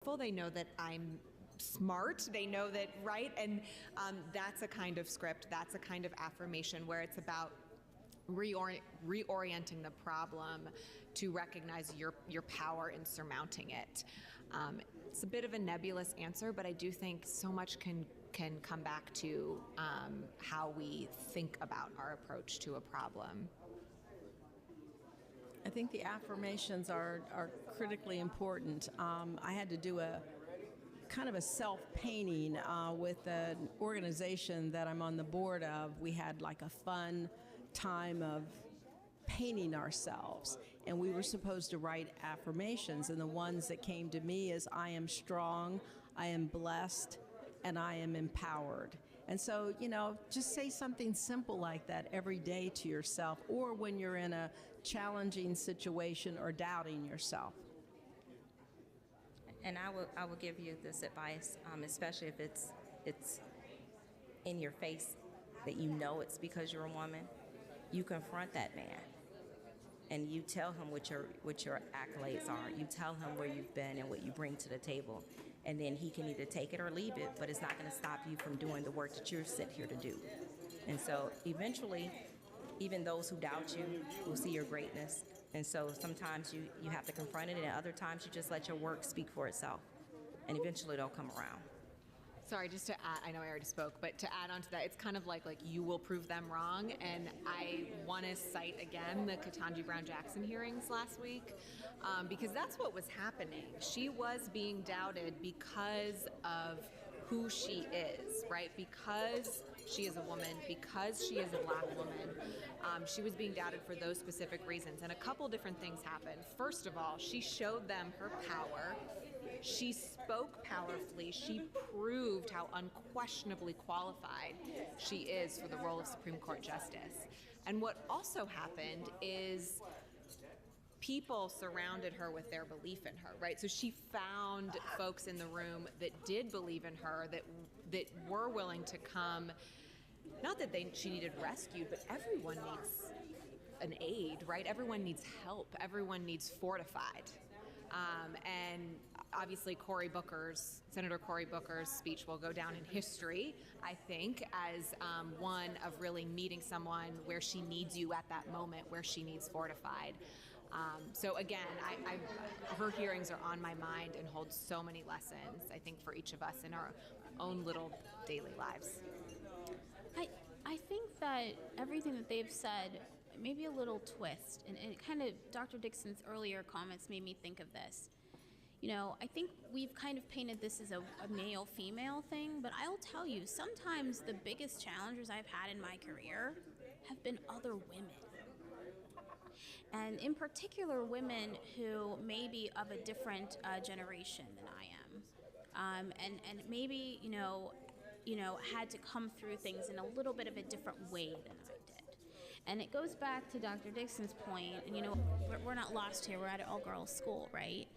powerful. They know that I'm smart. They know that, right? And that's a kind of script. That's a kind of affirmation where it's about reorienting the problem to recognize your power in surmounting it. It's a bit of a nebulous answer, but I do think so much can come back to how we think about our approach to a problem. I think the affirmations are critically important. I had to do a kind of a self-painting with an organization that I'm on the board of. We had like a fun time of painting ourselves, and we were supposed to write affirmations, and the ones that came to me is I am strong, I am blessed, and I am empowered. And so, just say something simple like that every day to yourself, or when you're in a challenging situation or doubting yourself. And I will give you this advice, especially if it's in your face that you know it's because you're a woman. You confront that man, and you tell him what your accolades are. You tell him where you've been and what you bring to the table, and then he can either take it or leave it. But it's not going to stop you from doing the work that you're sent here to do. And so, eventually, even those who doubt you will see your greatness. And so, sometimes you have to confront it, and other times you just let your work speak for itself, and eventually they'll come around. Sorry, just to add, I know I already spoke, but to add on to that, it's kind of like you will prove them wrong. And I want to cite again the Ketanji Brown Jackson hearings last week, because that's what was happening. She was being doubted because of who she is, right? Because she is a woman, because she is a Black woman, she was being doubted for those specific reasons. And a couple different things happened. First of all, she showed them her power. She spoke powerfully. She proved how unquestionably qualified she is for the role of Supreme Court Justice. And what also happened is people surrounded her with their belief in her, right? So she found folks in the room that did believe in her, that were willing to come. Not that she needed rescued, but everyone needs an aid, right? Everyone needs help. Everyone needs fortified. And obviously Senator Cory Booker's speech will go down in history, I think, as one of really meeting someone where she needs you at that moment, where she needs fortified. So again, her hearings are on my mind and hold so many lessons, I think, for each of us in our own little daily lives. I think that everything that they've said, maybe a little twist, and it kind of, Dr. Dixon's earlier comments made me think of this. I think we've kind of painted this as a male-female thing, but I'll tell you, sometimes the biggest challenges I've had in my career have been other women. And in particular, women who may be of a different generation than I am. And maybe, had to come through things in a little bit of a different way than I did. And it goes back to Dr. Dixon's point, and we're not lost here, we're at an all-girls school, right?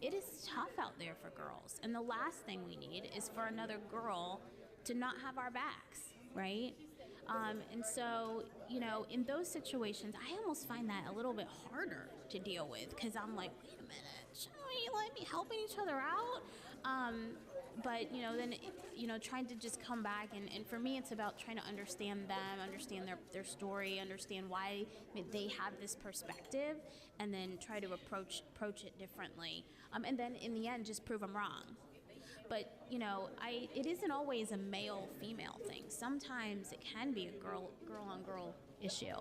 It is tough out there for girls, and the last thing we need is for another girl to not have our backs, right? And so, in those situations, I almost find that a little bit harder to deal with, because I'm like, wait a minute, should we be helping each other out? But, then, trying to just come back, and for me, it's about trying to understand them, understand their story, understand why they have this perspective, and then try to approach it differently. And then, in the end, just prove them wrong. But, it isn't always a male-female thing. Sometimes it can be a girl-on-girl issue.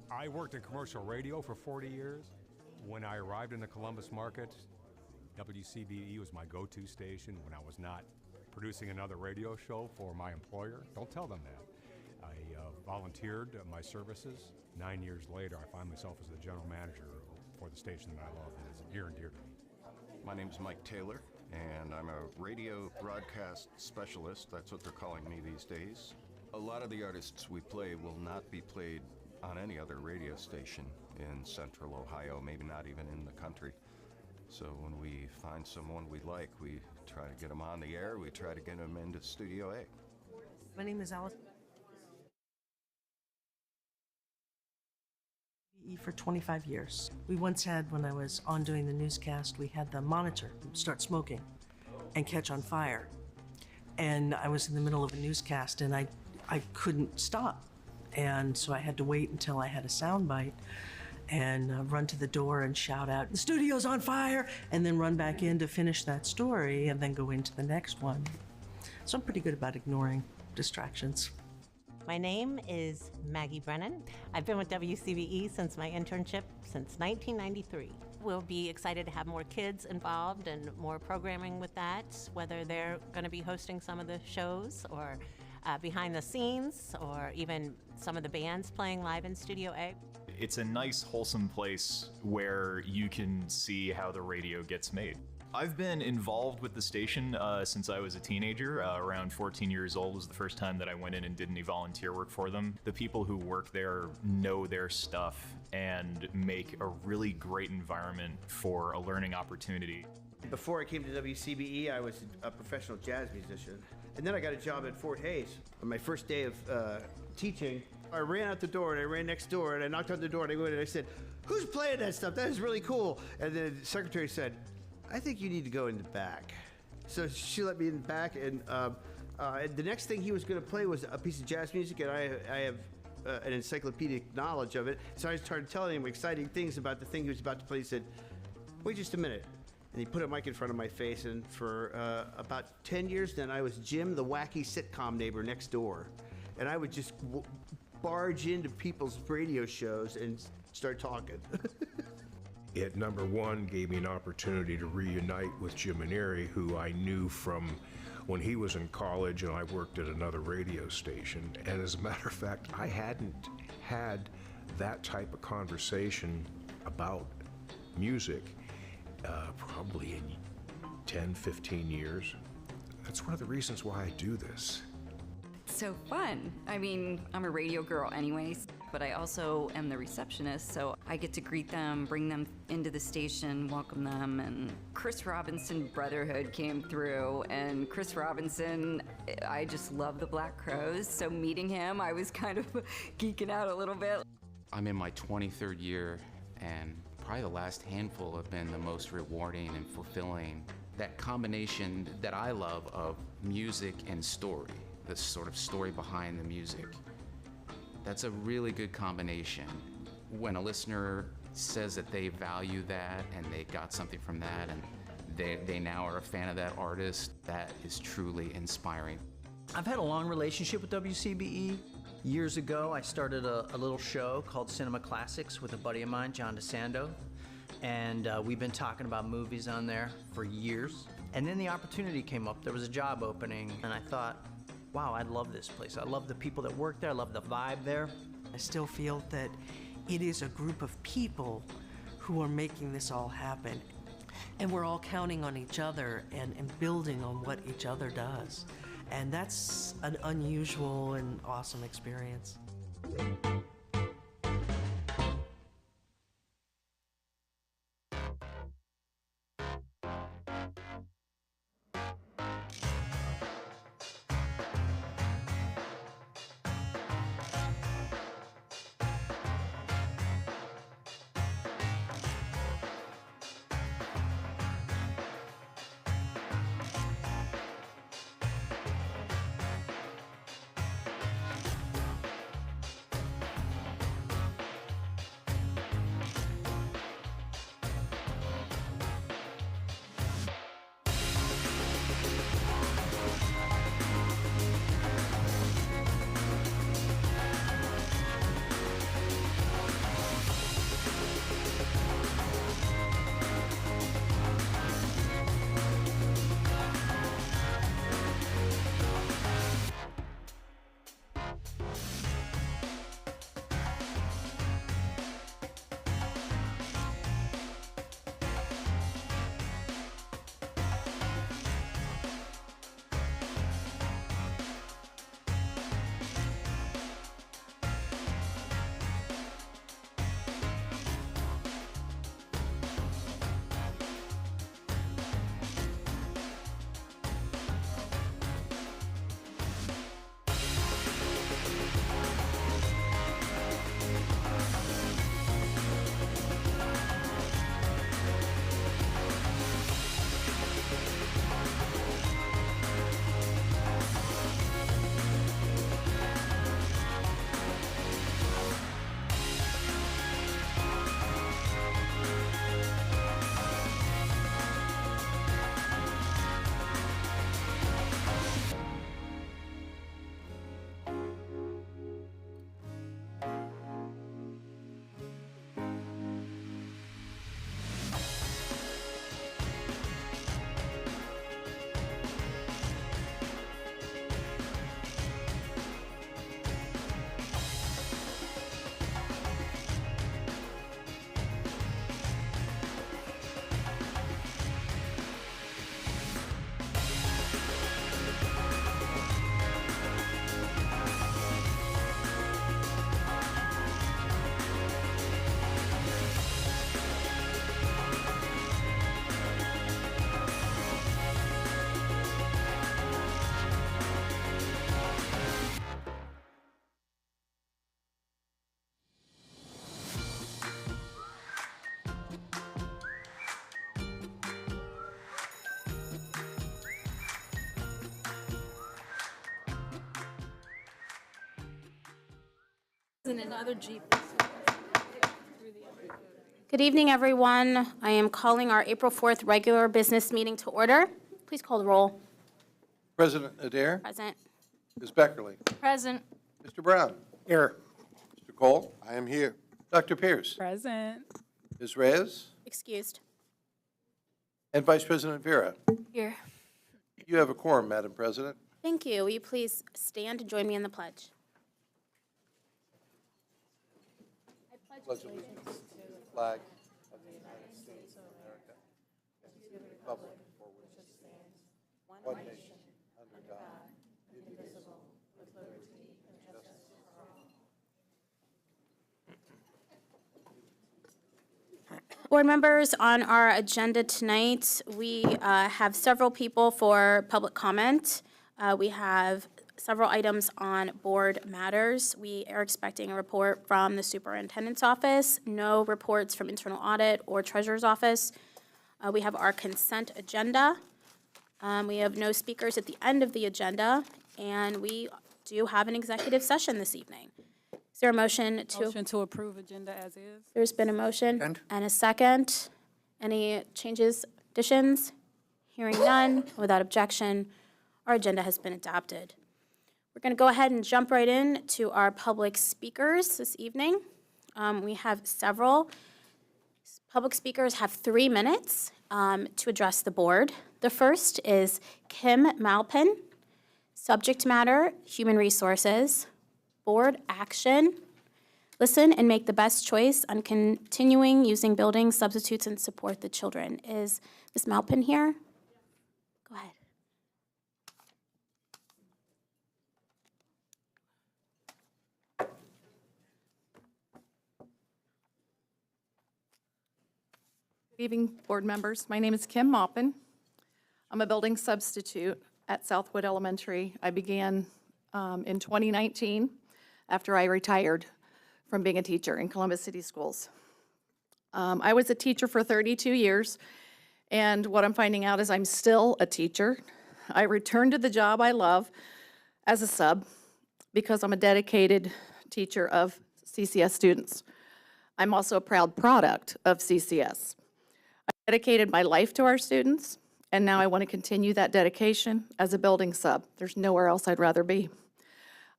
I worked in commercial radio for 40 years. When I arrived in the Columbus market, WCBE was my go-to station when I was not producing another radio show for my employer. Don't tell them that. I volunteered my services. 9 years later, I find myself as the general manager for the station that I love and is near and dear to me. My name's Mike Taylor, and I'm a radio broadcast specialist. That's what they're calling me these days. A lot of the artists we play will not be played on any other radio station in Central Ohio, maybe not even in the country. So when we find someone we like, we try to get them on the air. We try to get them into Studio A. My name is Alice. for 25 years. We once had, when I was on doing the newscast, we had the monitor start smoking and catch on fire. And I was in the middle of a newscast and I couldn't stop. And so I had to wait until I had a sound bite and run to the door and shout out, "The studio's on fire!" and then run back in to finish that story and then go into the next one. So I'm pretty good about ignoring distractions. My name is Maggie Brennan. I've been with WCBE since my internship since 1993. We'll be excited to have more kids involved and more programming with that, whether they're going to be hosting some of the shows or behind the scenes or even some of the bands playing live in Studio A. It's a nice, wholesome place where you can see how the radio gets made. I've been involved with the station since I was a teenager. Around 14 years old was the first time that I went in and did any volunteer work for them. The people who work there know their stuff and make a really great environment for a learning opportunity. Before I came to WCBE, I was a professional jazz musician. And then I got a job at Fort Hays. On my first day of teaching, I ran out the door and I ran next door and I knocked on the door and I went and I said, "Who's playing that stuff? That is really cool." And then the secretary said, "I think you need to go in the back." So she let me in the back, and the next thing he was going to play was a piece of jazz music, and I have an encyclopedic knowledge of it. So I started telling him exciting things about the thing he was about to play. He said, "Wait just a minute." And he put a mic in front of my face, and for about 10 years then, I was Jim, the wacky sitcom neighbor next door. And I would just barge into people's radio shows and start talking. It, number one, gave me an opportunity to reunite with Jim Manieri, who I knew from when he was in college and I worked at another radio station. And as a matter of fact, I hadn't had that type of conversation about music probably in 10, 15 years. That's one of the reasons why I do this. So fun. I mean, I'm a radio girl anyways, but I also am the receptionist, so I get to greet them, bring them into the station, welcome them, and Chris Robinson Brotherhood came through, and Chris Robinson, I just love the Black Crowes, so meeting him, I was kind of geeking out a little bit. I'm in my 23rd year, and probably the last handful have been the most rewarding and fulfilling. That combination that I love of music and story, the sort of story behind the music. That's a really good combination. When a listener says that they value that and they got something from that and they now are a fan of that artist, that is truly inspiring. I've had a long relationship with WCBE. Years ago, I started a little show called Cinema Classics with a buddy of mine, John DeSando, and we've been talking about movies on there for years. And then the opportunity came up. There was a job opening, and I thought, wow, I love this place. I love the people that work there. I love the vibe there. I still feel that it is a group of people who are making this all happen. And we're all counting on each other and building on what each other does. And that's an unusual and awesome experience. And another Jeep. Good evening, everyone. I am calling our April 4th regular business meeting to order. Please call the roll. President Adair. Present. Ms. Beckerly. Present. Mr. Brown. Here. Mr. Cole. I am here. Dr. Pierce. Present. Ms. Reyes. Excused. And Vice President Vera. Here. You have a quorum, Madam President. Thank you. Will you please stand and join me in the pledge? Pledge allegiance to the flag of the United States of America and to the republic for which it stands, one nation, under God, indivisible, with liberty and justice for all. Board members, on our agenda tonight, we have several people for public comment. We have several items on board matters. We are expecting a report from the superintendent's office, no reports from internal audit or treasurer's office. We have our consent agenda. We have no speakers at the end of the agenda, and we do have an executive session this evening. Is there a motion to? Motion to approve agenda as is. There's been a motion and a second. Any changes, additions? Hearing none, without objection, our agenda has been adopted. We're going to go ahead and jump right in to our public speakers this evening. We have several. Public speakers have 3 minutes to address the board. The first is Kim Malpin. Subject matter, human resources. Board action. Listen and make the best choice on continuing using building substitutes and support the children. Is Ms. Malpin here? Go ahead. Good evening, board members. My name is Kim Maupin. I'm a building substitute at Southwood Elementary. I began in 2019 after I retired from being a teacher in Columbus City Schools. I was a teacher for 32 years, and what I'm finding out is I'm still a teacher. I returned to the job I love as a sub because I'm a dedicated teacher of CCS students. I'm also a proud product of CCS. I dedicated my life to our students, and now I want to continue that dedication as a building sub. There's nowhere else I'd rather be.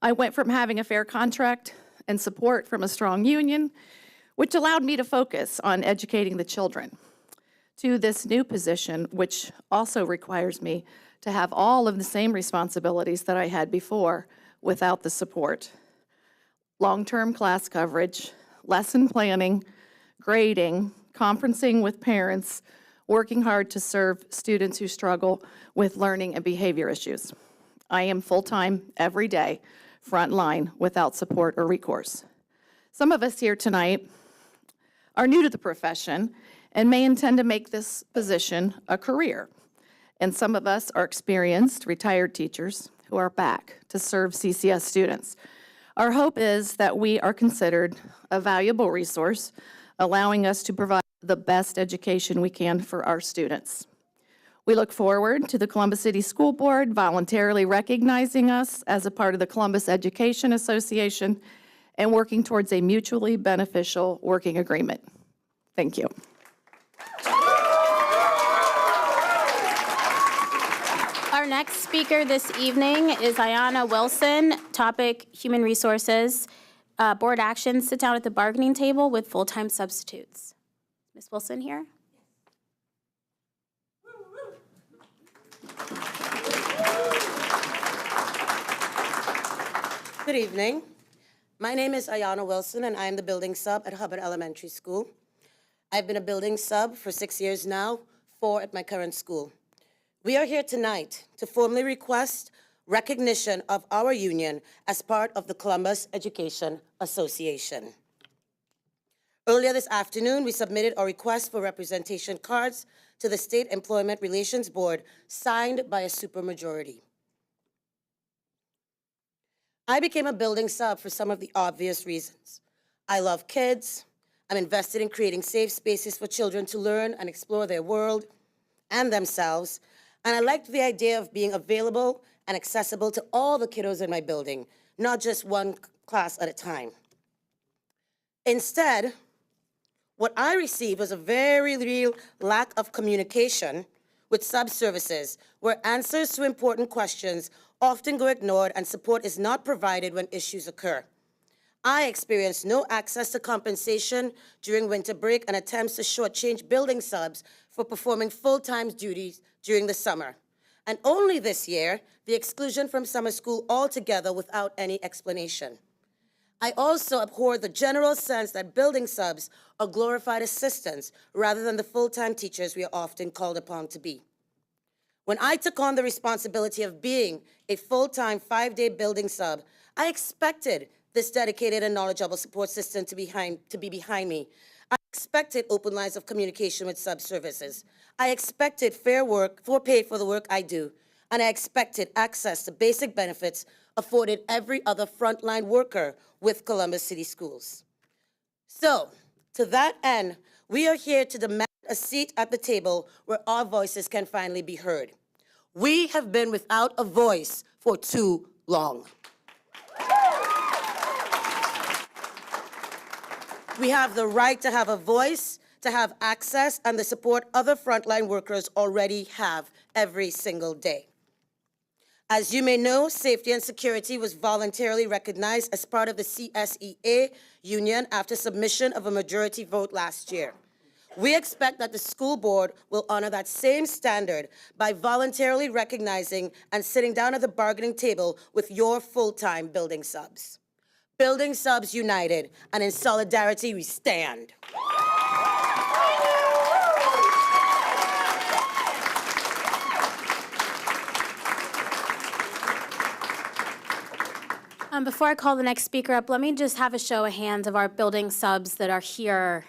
I went from having a fair contract and support from a strong union, which allowed me to focus on educating the children, to this new position, which also requires me to have all of the same responsibilities that I had before without the support. Long-term class coverage, lesson planning, grading, conferencing with parents, working hard to serve students who struggle with learning and behavior issues. I am full-time every day, front line, without support or recourse. Some of us here tonight are new to the profession and may intend to make this position a career. And some of us are experienced, retired teachers who are back to serve CCS students. Our hope is that we are considered a valuable resource, allowing us to provide the best education we can for our students. We look forward to the Columbus City School Board voluntarily recognizing us as a part of the Columbus Education Association and working towards a mutually beneficial working agreement. Thank you. Our next speaker this evening is Ayanna Wilson, topic human resources. Board action, sit down at the bargaining table with full-time substitutes. Ms. Wilson here. Good evening. My name is Ayanna Wilson, and I am the building sub at Hubbard Elementary School. I've been a building sub for 6 years now, 4 at my current school. We are here tonight to formally request recognition of our union as part of the Columbus Education Association. Earlier this afternoon, we submitted our request for representation cards to the State Employment Relations Board, signed by a supermajority. I became a building sub for some of the obvious reasons. I love kids. I'm invested in creating safe spaces for children to learn and explore their world and themselves. And I liked the idea of being available and accessible to all the kiddos in my building, not just one class at a time. Instead, what I received was a very real lack of communication with subservices, where answers to important questions often go ignored and support is not provided when issues occur. I experienced no access to compensation during winter break and attempts to shortchange building subs for performing full-time duties during the summer. And only this year, the exclusion from summer school altogether without any explanation. I also abhor the general sense that building subs are glorified assistants rather than the full-time teachers we are often called upon to be. When I took on the responsibility of being a full-time 5-day building sub, I expected this dedicated and knowledgeable support system to be behind me. I expected open lines of communication with subservices. I expected fair pay for the work I do. And I expected access to basic benefits afforded every other frontline worker with Columbus City Schools. So, to that end, we are here to demand a seat at the table where our voices can finally be heard. We have been without a voice for too long. We have the right to have a voice, to have access, and the support other frontline workers already have every single day. As you may know, safety and security was voluntarily recognized as part of the CSEA union after submission of a majority vote last year. We expect that the school board will honor that same standard by voluntarily recognizing and sitting down at the bargaining table with your full-time building subs. Building subs united, and in solidarity we stand. Before I call the next speaker up, let me just have a show of hands of our building subs that are here.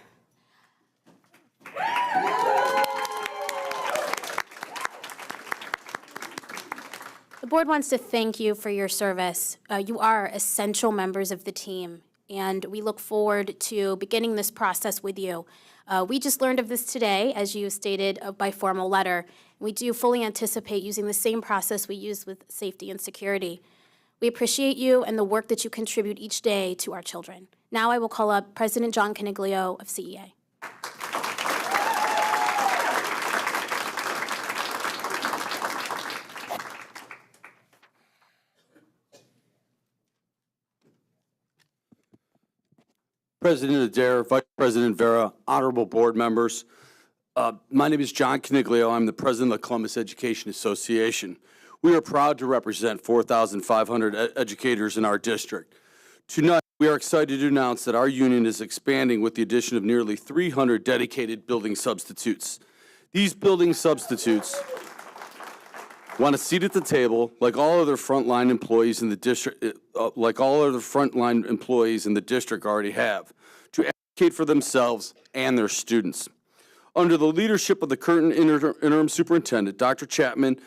The board wants to thank you for your service. You are essential members of the team, and we look forward to beginning this process with you. We just learned of this today, as you stated, by formal letter. We do fully anticipate using the same process we use with safety and security. We appreciate you and the work that you contribute each day to our children. Now I will call up President John Coniglio of CEA. President Adair, Vice President Vera, honorable board members. My name is John Coniglio. I'm the president of the Columbus Education Association. We are proud to represent 4,500 educators in our district. Tonight, we are excited to announce that our union is expanding with the addition of nearly 300 dedicated building substitutes. These building substitutes want a seat at the table like all other frontline employees in the district, already have, to advocate for themselves and their students. Under the leadership of the current interim superintendent, Dr. Chapman,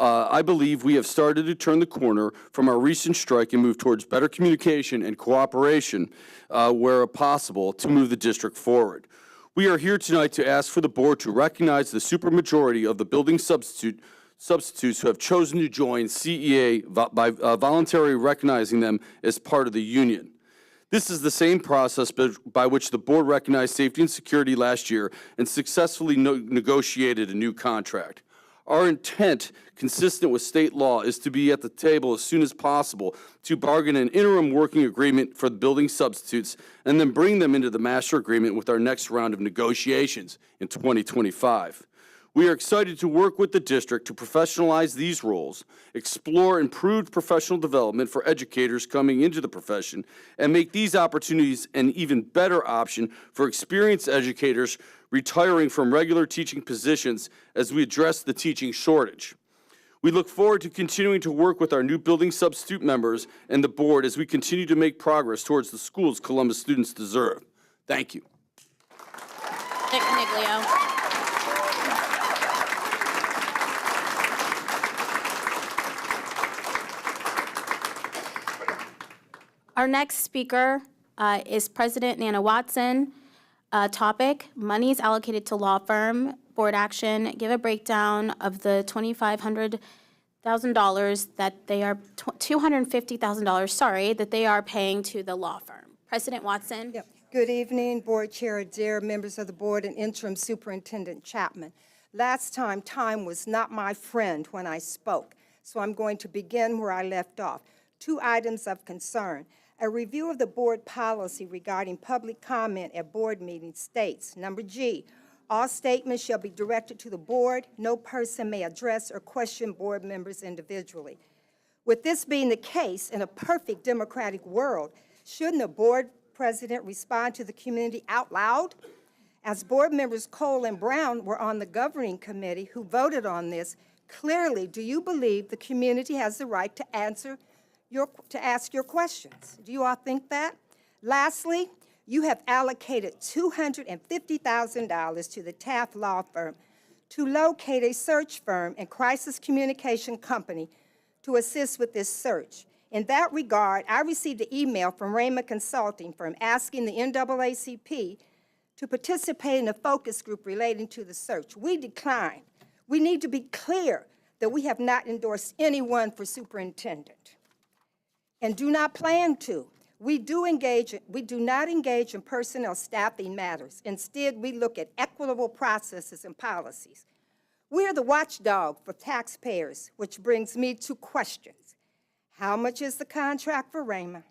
I believe we have started to turn the corner from our recent strike and move towards better communication and cooperation where possible to move the district forward. We are here tonight to ask for the board to recognize the supermajority of the building substitutes who have chosen to join CEA by voluntarily recognizing them as part of the union. This is the same process by which the board recognized safety and security last year and successfully negotiated a new contract. Our intent, consistent with state law, is to be at the table as soon as possible to bargain an interim working agreement for the building substitutes and then bring them into the master agreement with our next round of negotiations in 2025. We are excited to work with the district to professionalize these roles, explore improved professional development for educators coming into the profession, and make these opportunities an even better option for experienced educators retiring from regular teaching positions as we address the teaching shortage. We look forward to continuing to work with our new building substitute members and the board as we continue to make progress towards the schools Columbus students deserve. Thank you. Nick Coniglio. Our next speaker is President Nana Watson. Topic, monies allocated to law firm, board action, give a breakdown of the $250,000 that they are, $250,000, sorry, that they are paying to the law firm. President Watson. Yep. Good evening, Board Chair Adair, members of the board, and Interim Superintendent Chapman. Last time was not my friend when I spoke, so I'm going to begin where I left off. 2 items of concern. A review of the board policy regarding public comment at board meetings states, number G, all statements shall be directed to the board. No person may address or question board members individually. With this being the case, in a perfect democratic world, shouldn't a board president respond to the community out loud? As board members Cole and Brown were on the governing committee who voted on this, clearly, do you believe the community has the right to ask your questions? Do you all think that? Lastly, you have allocated $250,000 to the Taft Law Firm to locate a search firm and crisis communication company to assist with this search. In that regard, I received an email from Raymond Consulting Firm asking the NAACP to participate in a focus group relating to the search. We declined. We need to be clear that we have not endorsed anyone for superintendent and do not plan to. We do not engage in personnel staffing matters. Instead, we look at equitable processes and policies. We are the watchdog for taxpayers, which brings me to questions. How much is the contract for Raymond?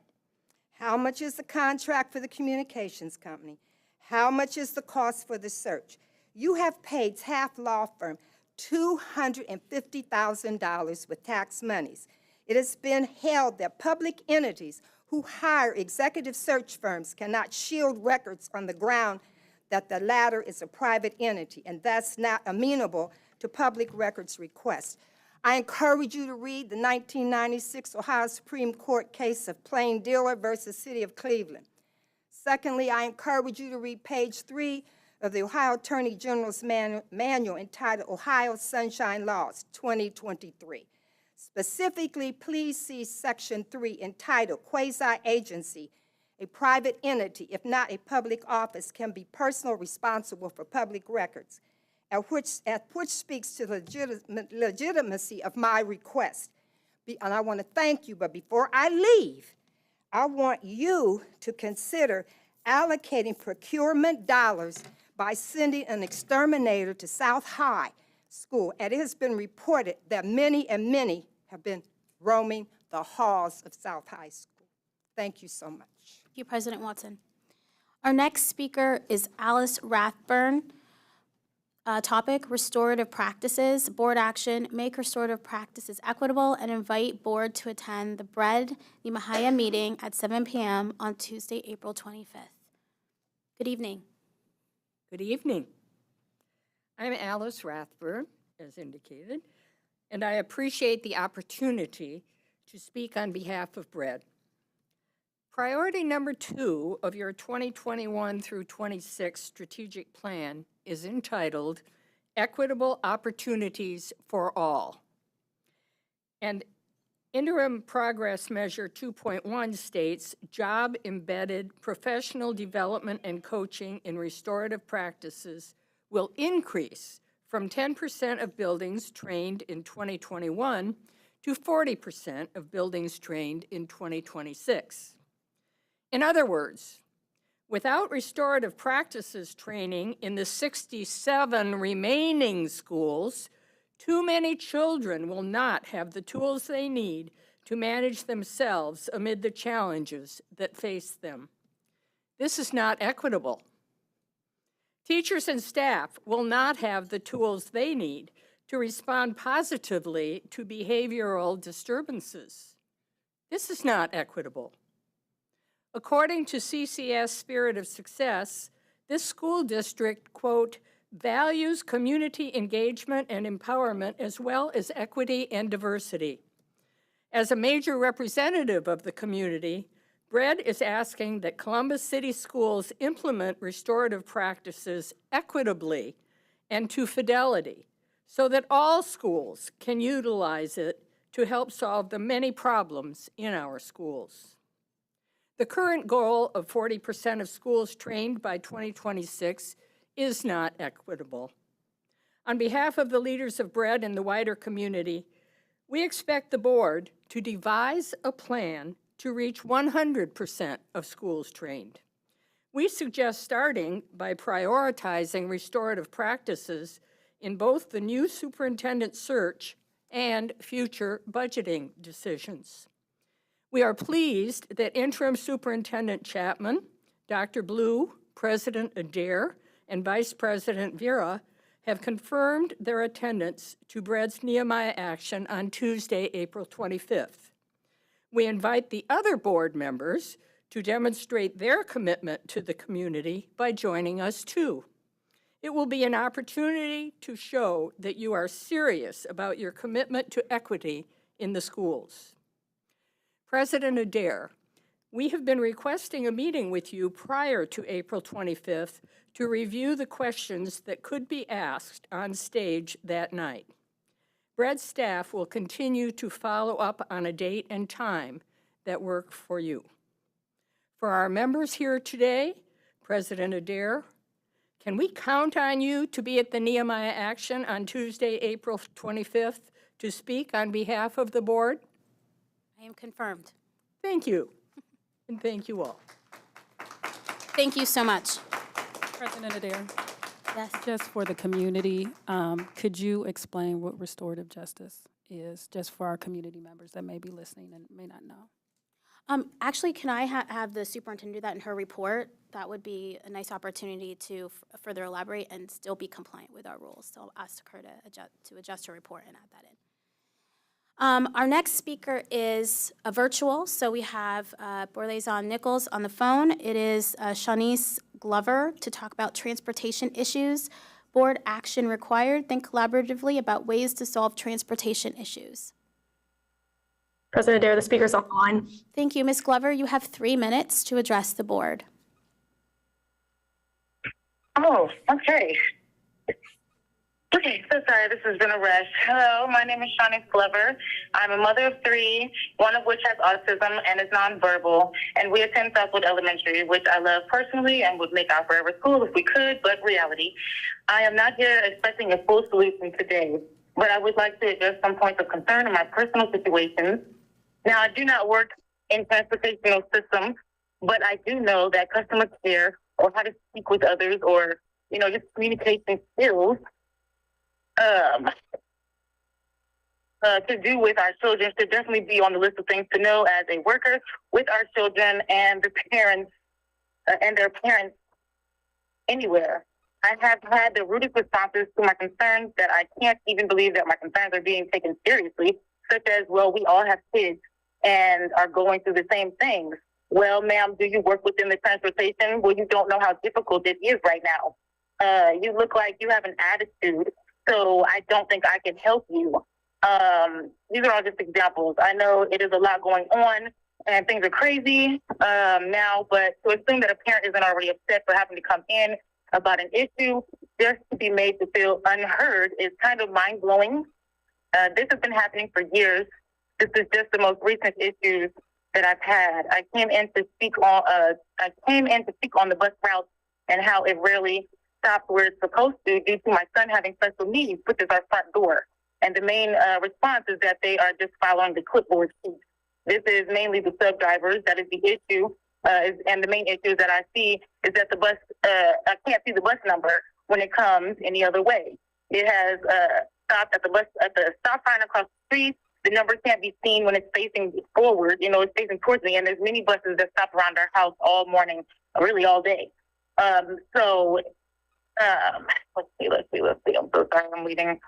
How much is the contract for the communications company? How much is the cost for the search? You have paid Taft Law Firm $250,000 with tax monies. It has been held that public entities who hire executive search firms cannot shield records on the ground that the latter is a private entity and thus not amenable to public records requests. I encourage you to read the 1996 Ohio Supreme Court case of Plain Dealer versus City of Cleveland. Secondly, I encourage you to read page 3 of the Ohio Attorney General's manual entitled Ohio Sunshine Laws 2023. Specifically, please see section 3 entitled Quasi-Agency. A private entity, if not a public office, can be personally responsible for public records, at which speaks to the legitimacy of my request. And I want to thank you, but before I leave, I want you to consider allocating procurement dollars by sending an exterminator to South High School. And it has been reported that many have been roaming the halls of South High School. Thank you so much. Thank you, President Watson. Our next speaker is Alice Rathburn. Topic, restorative practices. Board action, make restorative practices equitable and invite board to attend the Bread Nimahaya meeting at 7 p.m. on Tuesday, April 25th. Good evening. Good evening. I'm Alice Rathburn, as indicated, and I appreciate the opportunity to speak on behalf of Bread. Priority number 2 of your 2021 through 26 strategic plan is entitled Equitable Opportunities for All. And Interim Progress Measure 2.1 states, job-embedded professional development and coaching in restorative practices will increase from 10% of buildings trained in 2021 to 40% of buildings trained in 2026. In other words, without restorative practices training in the 67 remaining schools, too many children will not have the tools they need to manage themselves amid the challenges that face them. This is not equitable. Teachers and staff will not have the tools they need to respond positively to behavioral disturbances. This is not equitable. According to CCS Spirit of Success, this school district, quote, values community engagement and empowerment as well as equity and diversity. As a major representative of the community, Bread is asking that Columbus City Schools implement restorative practices equitably and to fidelity so that all schools can utilize it to help solve the many problems in our schools. The current goal of 40% of schools trained by 2026 is not equitable. On behalf of the leaders of Bread and the wider community, we expect the board to devise a plan to reach 100% of schools trained. We suggest starting by prioritizing restorative practices in both the new superintendent search and future budgeting decisions. We are pleased that Interim Superintendent Chapman, Dr. Blue, President Adair, and Vice President Vera have confirmed their attendance to Bread's Nehemiah Action on Tuesday, April 25th. We invite the other board members to demonstrate their commitment to the community by joining us too. It will be an opportunity to show that you are serious about your commitment to equity in the schools. President Adair, we have been requesting a meeting with you prior to April 25th to review the questions that could be asked on stage that night. Bread staff will continue to follow up on a date and time that work for you. For our members here today, President Adair, can we count on you to be at the Nehemiah Action on Tuesday, April 25th to speak on behalf of the board? I am confirmed. Thank you, and thank you all. Thank you so much. President Adair, Yes. just for the community, could you explain what restorative justice is, just for our community members that may be listening and may not know? Actually, can I have the superintendent do that in her report? That would be a nice opportunity to further elaborate and still be compliant with our rules. So I'll ask her to adjust her report and add that in. Our next speaker is a virtual. So we have Board Liaison Nichols on the phone. It is Shanice Glover to talk about transportation issues, board action required, think collaboratively about ways to solve transportation issues. President Adair, the speaker's online. Thank you, Ms. Glover. You have 3 minutes to address the board. Oh, okay. Okay, so sorry, this has been a rush. Hello, my name is Shanice Glover. I'm a mother of 3, one of which has autism and is nonverbal, and we attend Southwood Elementary, which I love personally and would make our forever school if we could, but reality. I am not here expecting a full solution today, but I would like to address some points of concern in my personal situations. Now, I do not work in transportational systems, but I do know that customer care or how to speak with others or, just communication skills to do with our children should definitely be on the list of things to know as a worker with our children and the parents and their parents anywhere. I have had the rudest responses to my concerns that I can't even believe that my concerns are being taken seriously, such as, well, we all have kids and are going through the same things. Well, ma'am, do you work within the transportation? Well, you don't know how difficult it is right now. You look like you have an attitude, so I don't think I can help you. These are all just examples. I know it is a lot going on and things are crazy now, but to assume that a parent isn't already upset for having to come in about an issue just to be made to feel unheard is kind of mind-blowing. This has been happening for years. This is just the most recent issues that I've had. I came in to speak on the bus route and how it rarely stops where it's supposed to due to my son having special needs, which is our front door. And the main response is that they are just following the clipboard sheet. This is mainly the sub drivers. That is the issue. And the main issue that I see is that the bus, I can't see the bus number when it comes any other way. It has stopped at the stop sign across the street. The number can't be seen when it's facing forward. It's facing towards me. And there's many buses that stop around our house all morning, really all day. Let's see. I'm so sorry. I'm reading.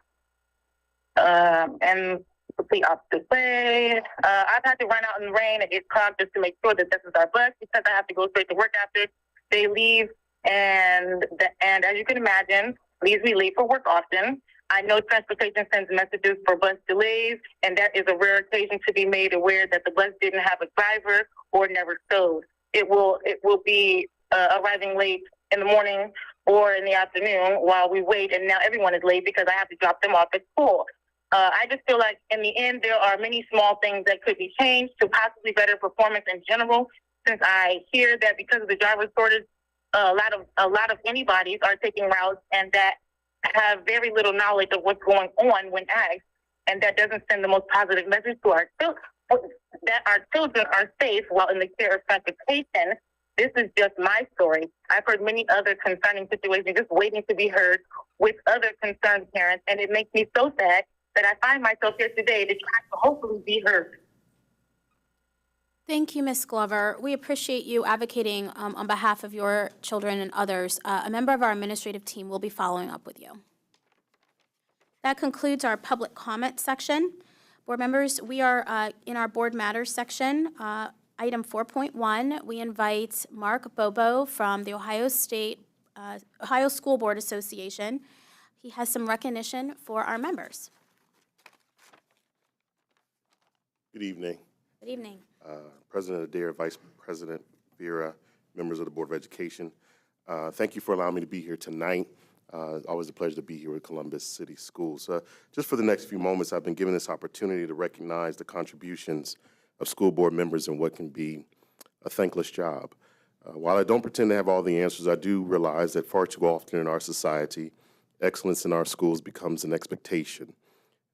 And the opposite way. I've had to run out in the rain and get clogged just to make sure that this is our bus because I have to go straight to work after they leave. And as you can imagine, leaves me late for work often. I know transportation sends messages for bus delays, and that is a rare occasion to be made aware that the bus didn't have a driver or never showed. It will be arriving late in the morning or in the afternoon while we wait, and now everyone is late because I have to drop them off at school. I just feel like in the end there are many small things that could be changed to possibly better performance in general. Since I hear that because of the driver shortage, a lot of anybody's are taking routes and that have very little knowledge of what's going on when asked, and that doesn't send the most positive message to our children that our children are safe while in the care of transportation. This is just my story. I've heard many other concerning situations just waiting to be heard with other concerned parents, and it makes me so sad that I find myself here today to try to hopefully be heard. Thank you, Ms. Glover. We appreciate you advocating on behalf of your children and others. A member of our administrative team will be following up with you. That concludes our public comment section. Board members, we are in our Board Matters section. Item 4.1, we invite Mark Bobo from the Ohio School Board Association. He has some recognition for our members. Good evening. Good evening. President Adair, Vice President Vera, members of the Board of Education. Thank you for allowing me to be here tonight. Always a pleasure to be here with Columbus City Schools. Just for the next few moments, I've been given this opportunity to recognize the contributions of school board members in what can be a thankless job. While I don't pretend to have all the answers, I do realize that far too often in our society, excellence in our schools becomes an expectation.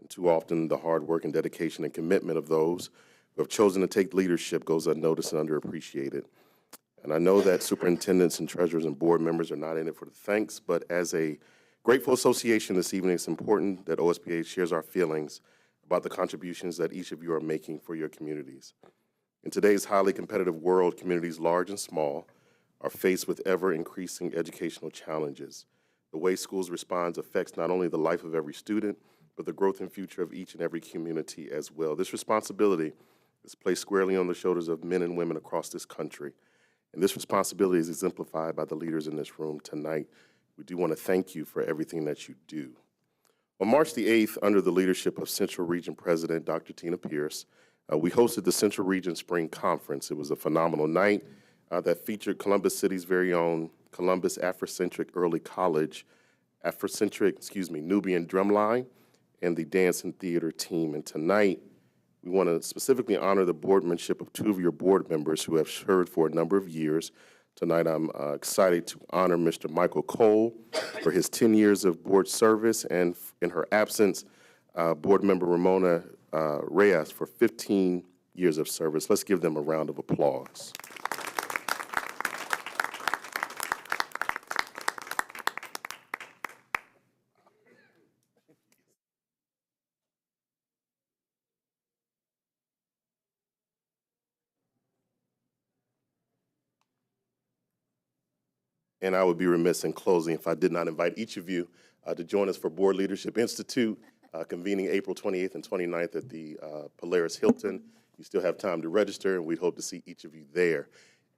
And too often, the hard work and dedication and commitment of those who have chosen to take leadership goes unnoticed and underappreciated. And I know that superintendents and treasurers and board members are not in it for the thanks, but as a grateful association this evening, it's important that OSBA shares our feelings about the contributions that each of you are making for your communities. In today's highly competitive world, communities large and small are faced with ever-increasing educational challenges. The way schools respond affects not only the life of every student, but the growth and future of each and every community as well. This responsibility is placed squarely on the shoulders of men and women across this country. And this responsibility is exemplified by the leaders in this room tonight. We do want to thank you for everything that you do. On March the 8th, under the leadership of Central Region President Dr. Tina Pierce, we hosted the Central Region Spring Conference. It was a phenomenal night that featured Columbus City's very own Columbus Afrocentric Early College, Nubian Drumline, and the dance and theater team. And tonight, we want to specifically honor the boardmanship of two of your board members who have served for a number of years. Tonight, I'm excited to honor Mr. Michael Cole for his 10 years of board service, and in her absence, board member Ramona Reyes for 15 years of service. Let's give them a round of applause. And I would be remiss in closing if I did not invite each of you to join us for Board Leadership Institute, convening April 28th and 29th at the Polaris Hilton. You still have time to register, and we'd hope to see each of you there.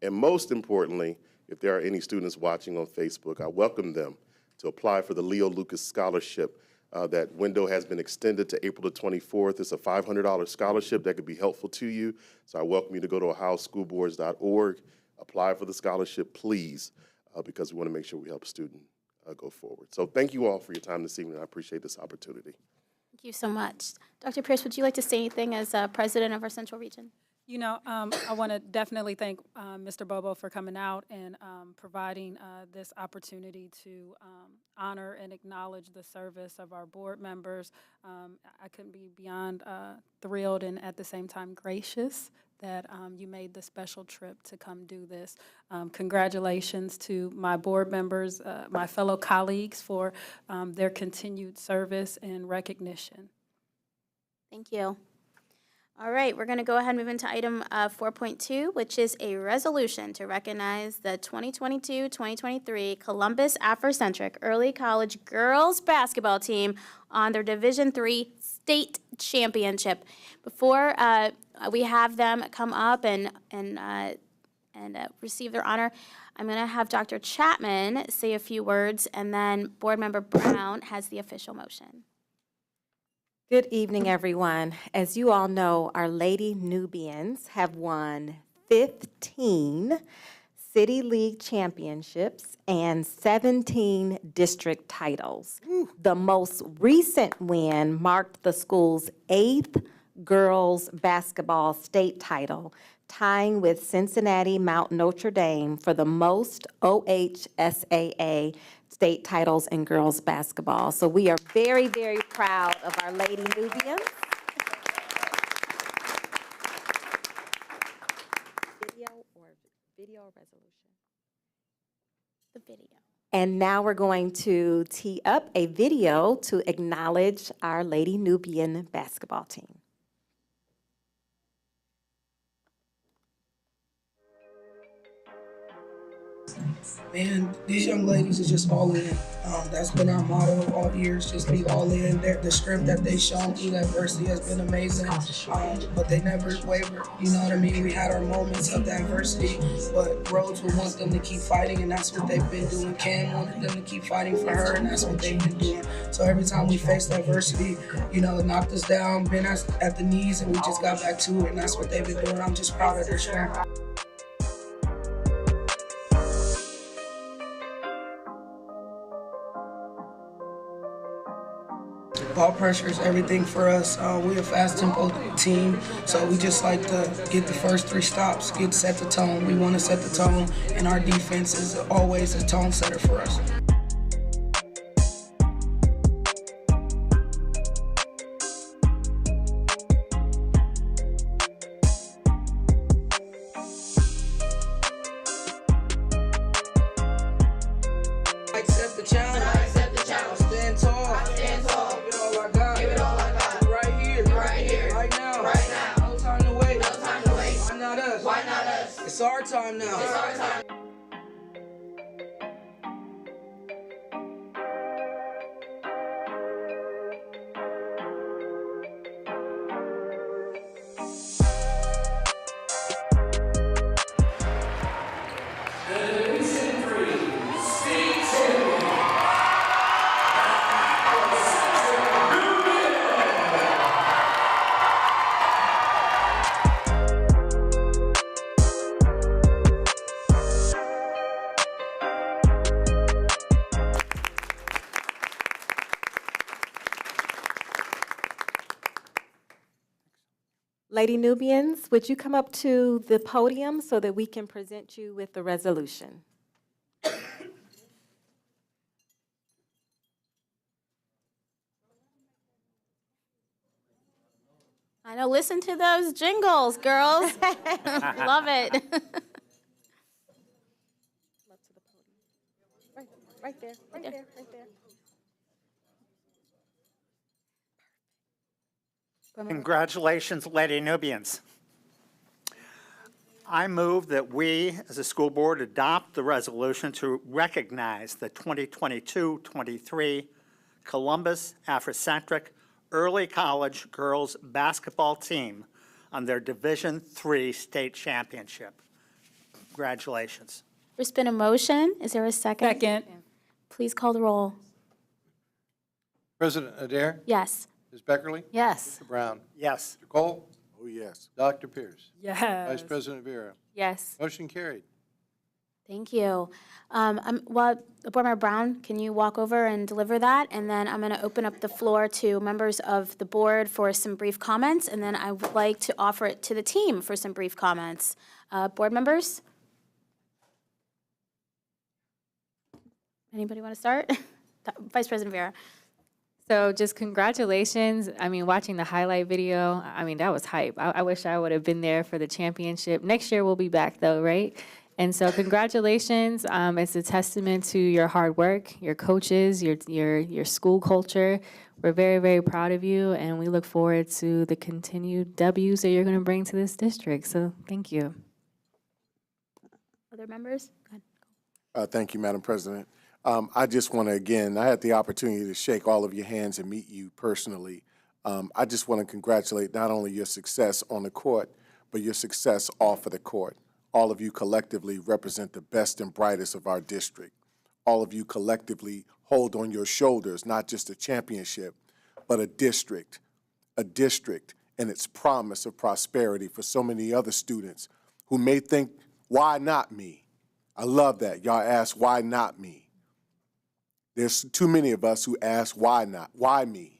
And most importantly, if there are any students watching on Facebook, I welcome them to apply for the Leo Lucas Scholarship. That window has been extended to April the 24th. It's a $500 scholarship that could be helpful to you. So I welcome you to go to ohioschoolboards.org, apply for the scholarship, please. Because we want to make sure we help students go forward. So thank you all for your time this evening. I appreciate this opportunity. Thank you so much. Dr. Pierce, would you like to say anything as president of our Central Region? You know, I want to definitely thank Mr. Bobo for coming out and providing this opportunity to honor and acknowledge the service of our board members. I couldn't be beyond thrilled and at the same time gracious that you made the special trip to come do this. Congratulations to my board members, my fellow colleagues for their continued service and recognition. Thank you. All right, we're going to go ahead and move into item 4.2, which is a resolution to recognize the 2022-2023 Columbus Afrocentric Early College Girls Basketball Team on their Division III State Championship. Before we have them come up and receive their honor, I'm going to have Dr. Chapman say a few words, and then Board Member Brown has the official motion. Good evening, everyone. As you all know, our Lady Nubians have won 15 City League championships and 17 district titles. The most recent win marked the school's 8th girls basketball state title, tying with Cincinnati Mount Notre Dame for the most OHSAA state titles in girls basketball. So we are very, very proud of our Lady Nubians. Video resolution? The video. And now we're going to tee up a video to acknowledge our Lady Nubian basketball team. Man, these young ladies is just all in. That's been our motto all years, just be all in. The strength that they've shown through adversity has been amazing, but they never wavered. You know what I mean? We had our moments of adversity, but Rhodes would want them to keep fighting, and that's what they've been doing. Cam wanted them to keep fighting for her, and that's what they've been doing. So every time we faced adversity, you know, it knocked us down, been at the knees, and we just got back to it, and that's what they've been doing. I'm just proud of their strength. Ball pressure is everything for us. We're a fast tempo team, so we just like to get the first 3 stops, set the tone. We want to set the tone, and our defense is always a tone setter for us. I accept the challenge. I accept the challenge. Stand tall. I stand tall. Give it all I got. Give it all I got. Right here. Right here. Right now. Right now. No time to wait. No time to wait. Why not us? Why not us? It's our time now. It's our time. Lady Nubians, would you come up to the podium so that we can present you with the resolution? I know, listen to those jingles, girls. Love it. Right there, right there, right there. Congratulations, Lady Nubians. I move that we, as a school board, adopt the resolution to recognize the 2022-23 Columbus Afrocentric Early College Girls Basketball Team on their Division III state championship. Congratulations. There's been a motion. Is there a second? Second. Please call the roll. President Adair? Yes. Ms. Beckerly? Yes. Mr. Brown? Yes. Mr. Cole? Oh, yes. Dr. Pierce? Yes. Vice President Vera? Yes. Motion carried. Thank you. Board Member Brown, can you walk over and deliver that? And then I'm going to open up the floor to members of the board for some brief comments, and then I would like to offer it to the team for some brief comments. Board members? Anybody want to start? Vice President Vera. So just congratulations. I mean, watching the highlight video, I mean, that was hype. I wish I would have been there for the championship. Next year we'll be back though, right? And so congratulations. It's a testament to your hard work, your coaches, your school culture. We're very, very proud of you, and we look forward to the continued W's that you're going to bring to this district. So thank you. Other members? Go ahead. Thank you, Madam President. I just want to, again, I had the opportunity to shake all of your hands and meet you personally. I just want to congratulate not only your success on the court, but your success off of the court. All of you collectively represent the best and brightest of our district. All of you collectively hold on your shoulders not just a championship, but a district and its promise of prosperity for so many other students who may think, why not me? I love that. Y'all ask, why not me? There's too many of us who ask, why not? Why me?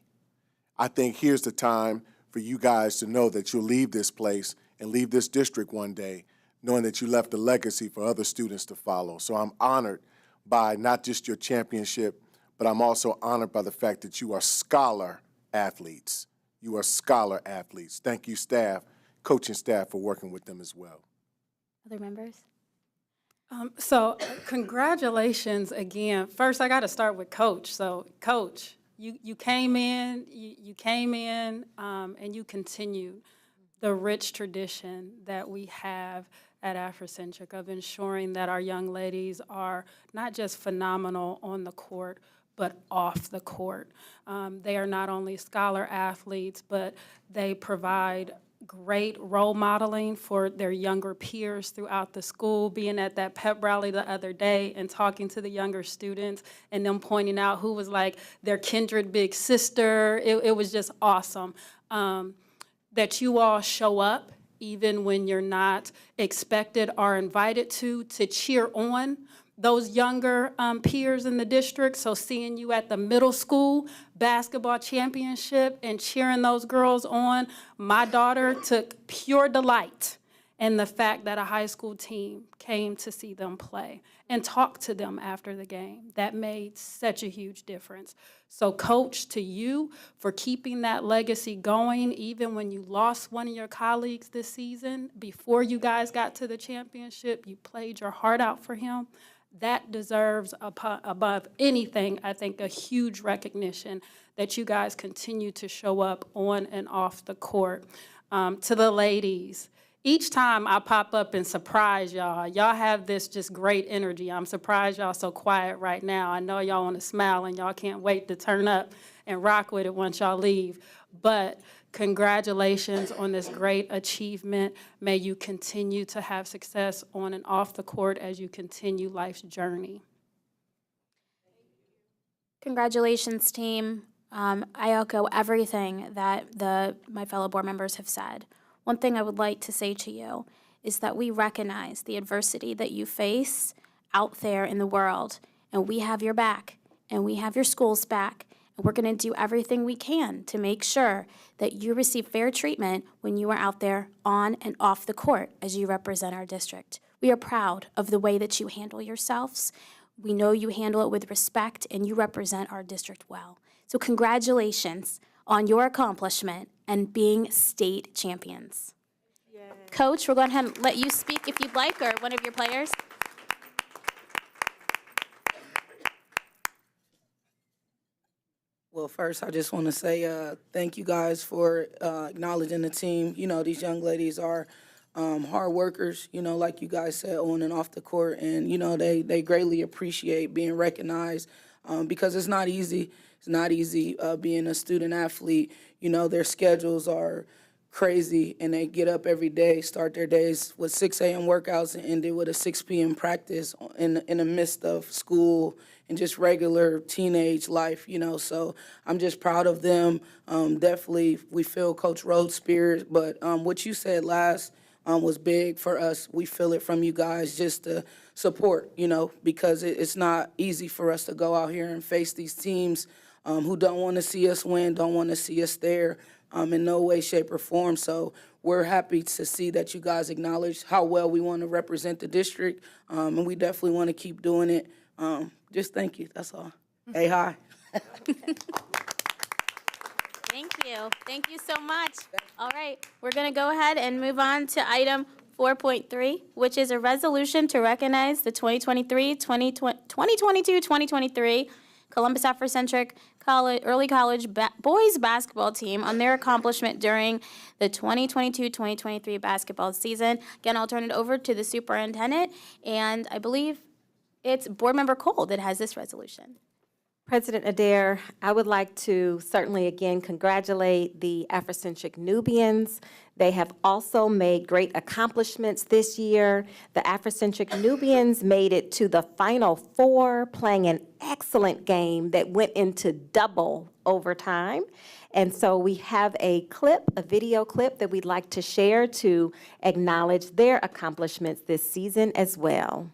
I think here's the time for you guys to know that you'll leave this place and leave this district one day knowing that you left a legacy for other students to follow. So I'm honored by not just your championship, but I'm also honored by the fact that you are scholar athletes. You are scholar athletes. Thank you, staff, coaching staff, for working with them as well. Other members? Congratulations again. First, I got to start with Coach. So, Coach, you came in, and you continued the rich tradition that we have at Afrocentric of ensuring that our young ladies are not just phenomenal on the court, but off the court. They are not only scholar athletes, but they provide great role modeling for their younger peers throughout the school. Being at that pep rally the other day and talking to the younger students and them pointing out who was like their kindred big sister, it was just awesome. That you all show up even when you're not expected or invited to cheer on those younger peers in the district. So seeing you at the middle school basketball championship and cheering those girls on, my daughter took pure delight in the fact that a high school team came to see them play and talk to them after the game. That made such a huge difference. So Coach, to you for keeping that legacy going, even when you lost one of your colleagues this season, before you guys got to the championship, you played your heart out for him. That deserves, above anything, I think, a huge recognition that you guys continue to show up on and off the court. To the ladies, each time I pop up and surprise y'all, y'all have this just great energy. I'm surprised y'all so quiet right now. I know y'all want to smile and y'all can't wait to turn up and rock with it once y'all leave. But congratulations on this great achievement. May you continue to have success on and off the court as you continue life's journey. Congratulations, team. I echo everything that my fellow board members have said. One thing I would like to say to you is that we recognize the adversity that you face out there in the world, and we have your back, and we have your school's back, and we're going to do everything we can to make sure that you receive fair treatment when you are out there on and off the court as you represent our district. We are proud of the way that you handle yourselves. We know you handle it with respect, and you represent our district well. So congratulations on your accomplishment and being state champions. Yay. Coach, we'll go ahead and let you speak if you'd like, or one of your players. Well, first, I just want to say thank you guys for acknowledging the team. You know, these young ladies are hard workers, you know, like you guys said, on and off the court. And, you know, they greatly appreciate being recognized because it's not easy. It's not easy being a student athlete. You know, their schedules are crazy, and they get up every day, start their days with 6 a.m. workouts and end it with a 6 p.m. practice in the midst of school and just regular teenage life, you know. So I'm just proud of them. Definitely, we feel Coach Rhodes' spirit, but what you said last was big for us. We feel it from you guys, just to support, you know, because it's not easy for us to go out here and face these teams who don't want to see us win, don't want to see us there in no way, shape, or form. So we're happy to see that you guys acknowledge how well we want to represent the district, and we definitely want to keep doing it. Just thank you. That's all. Hey, hi. Thank you. Thank you so much. All right, we're going to go ahead and move on to item 4.3, which is a resolution to recognize the 2022-2023 Columbus Afrocentric Early College Boys Basketball Team on their accomplishment during the 2022-2023 basketball season. Again, I'll turn it over to the superintendent, and I believe it's Board Member Cole that has this resolution. President Adair, I would like to certainly again congratulate the Afrocentric Nubians. They have also made great accomplishments this year. The Afrocentric Nubians made it to the Final Four, playing an excellent game that went into double overtime. And so we have a video clip that we'd like to share to acknowledge their accomplishments this season as well.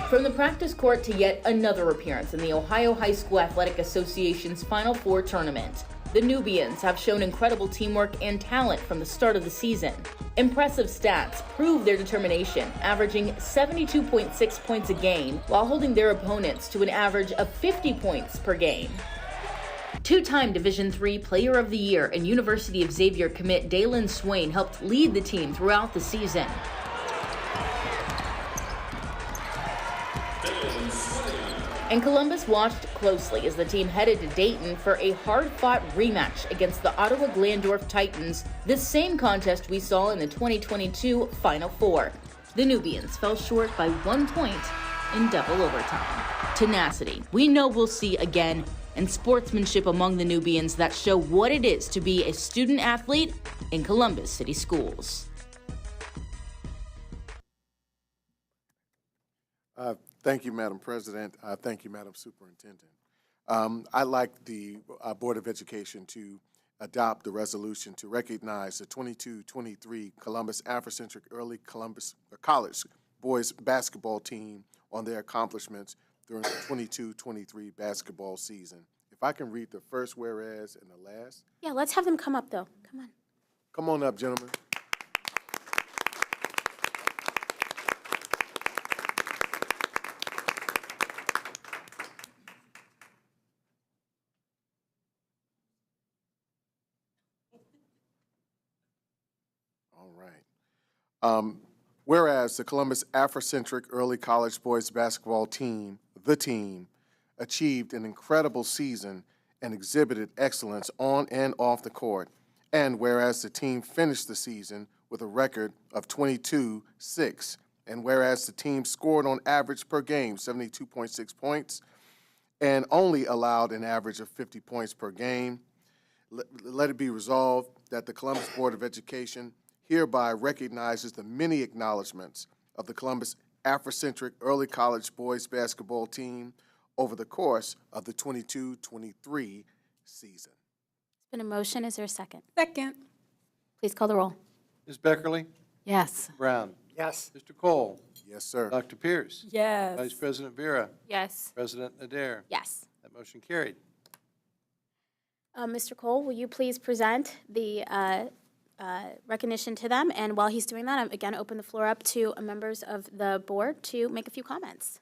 From the practice court to yet another appearance in the Ohio High School Athletic Association's Final Four tournament, The Nubians have shown incredible teamwork and talent from the start of the season. Impressive stats prove their determination, averaging 72.6 points a game while holding their opponents to an average of 50 points per game. Two-time Division III Player of the Year and University of Xavier commit Dalen Swain helped lead the team throughout the season. And Columbus watched closely as the team headed to Dayton for a hard-fought rematch against the Ottawa Glandorf Titans, the same contest we saw in the 2022 Final Four. The Nubians fell short by 1 point in double overtime. Tenacity, we know we'll see again, and sportsmanship among the Nubians that show what it is to be a student athlete in Columbus City Schools. Thank you, Madam President. Thank you, Madam Superintendent. I'd like the Board of Education to adopt the resolution to recognize the 22-23 Columbus Afrocentric Early Columbus College boys basketball team on their accomplishments during the 22-23 basketball season. If I can read the first whereas and the last. Yeah, let's have them come up, though. Come on. Come on up, gentlemen. All right. Whereas the Columbus Afrocentric Early College Boys Basketball Team, the team, achieved an incredible season and exhibited excellence on and off the court, and whereas the team finished the season with a record of 22-6, and whereas the team scored on average per game 72.6 points and only allowed an average of 50 points per game, let it be resolved that the Columbus Board of Education hereby recognizes the many acknowledgments of the Columbus Afrocentric Early College Boys Basketball Team over the course of the 22-23 season. It's been a motion. Is there a second? Second. Please call the roll. Ms. Beckerly? Yes. Brown? Yes. Mr. Cole? Yes, sir. Dr. Pierce? Yes. Vice President Vera? Yes. President Adair? Yes. That motion carried. Mr. Cole, will you please present the recognition to them? And while he's doing that, I'm again open the floor up to members of the board to make a few comments.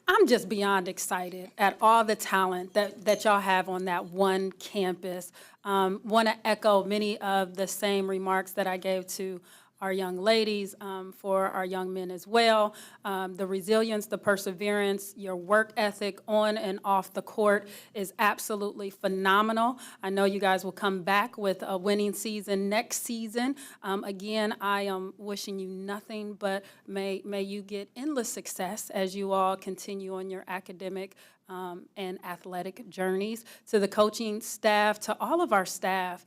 I'm just beyond excited at all the talent that y'all have on that one campus. Want to echo many of the same remarks that I gave to our young ladies, for our young men as well. The resilience, the perseverance, your work ethic on and off the court is absolutely phenomenal. I know you guys will come back with a winning season next season. Again, I am wishing you nothing but may you get endless success as you all continue on your academic and athletic journeys. To the coaching staff, to all of our staff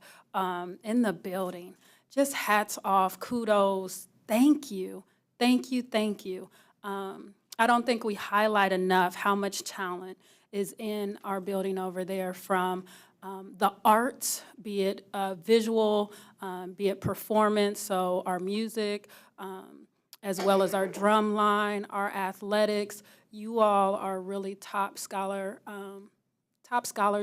in the building, just hats off, kudos, thank you, thank you, thank you. I don't think we highlight enough how much talent is in our building over there, from the arts, be it visual, be it performance, so our music, as well as our drum line, our athletics. You all are really top scholars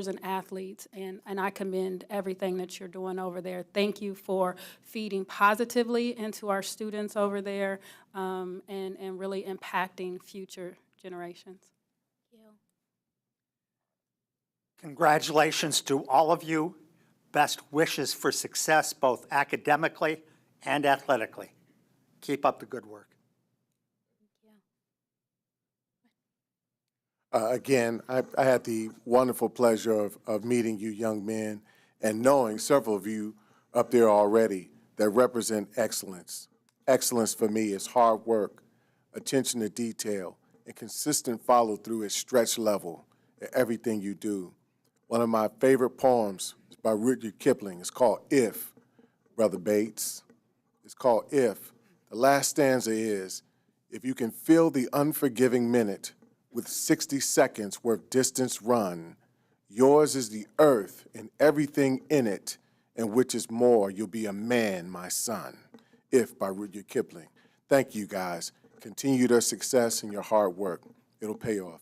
and athletes, and I commend everything that you're doing over there. Thank you for feeding positively into our students over there, and really impacting future generations. Thank you. Congratulations to all of you. Best wishes for success, both academically and athletically. Keep up the good work. Again, I had the wonderful pleasure of meeting you young men and knowing several of you up there already that represent excellence. Excellence for me is hard work, attention to detail, and consistent follow-through at stretch level in everything you do. One of my favorite poems is by Rudyard Kipling. It's called If, Brother Bates. It's called If. The last stanza is, if you can fill the unforgiving minute with 60 seconds worth distance run, yours is the earth and everything in it, and which is more, you'll be a man, my son. If, by Rudyard Kipling. Thank you, guys. Continue your success and your hard work. It'll pay off.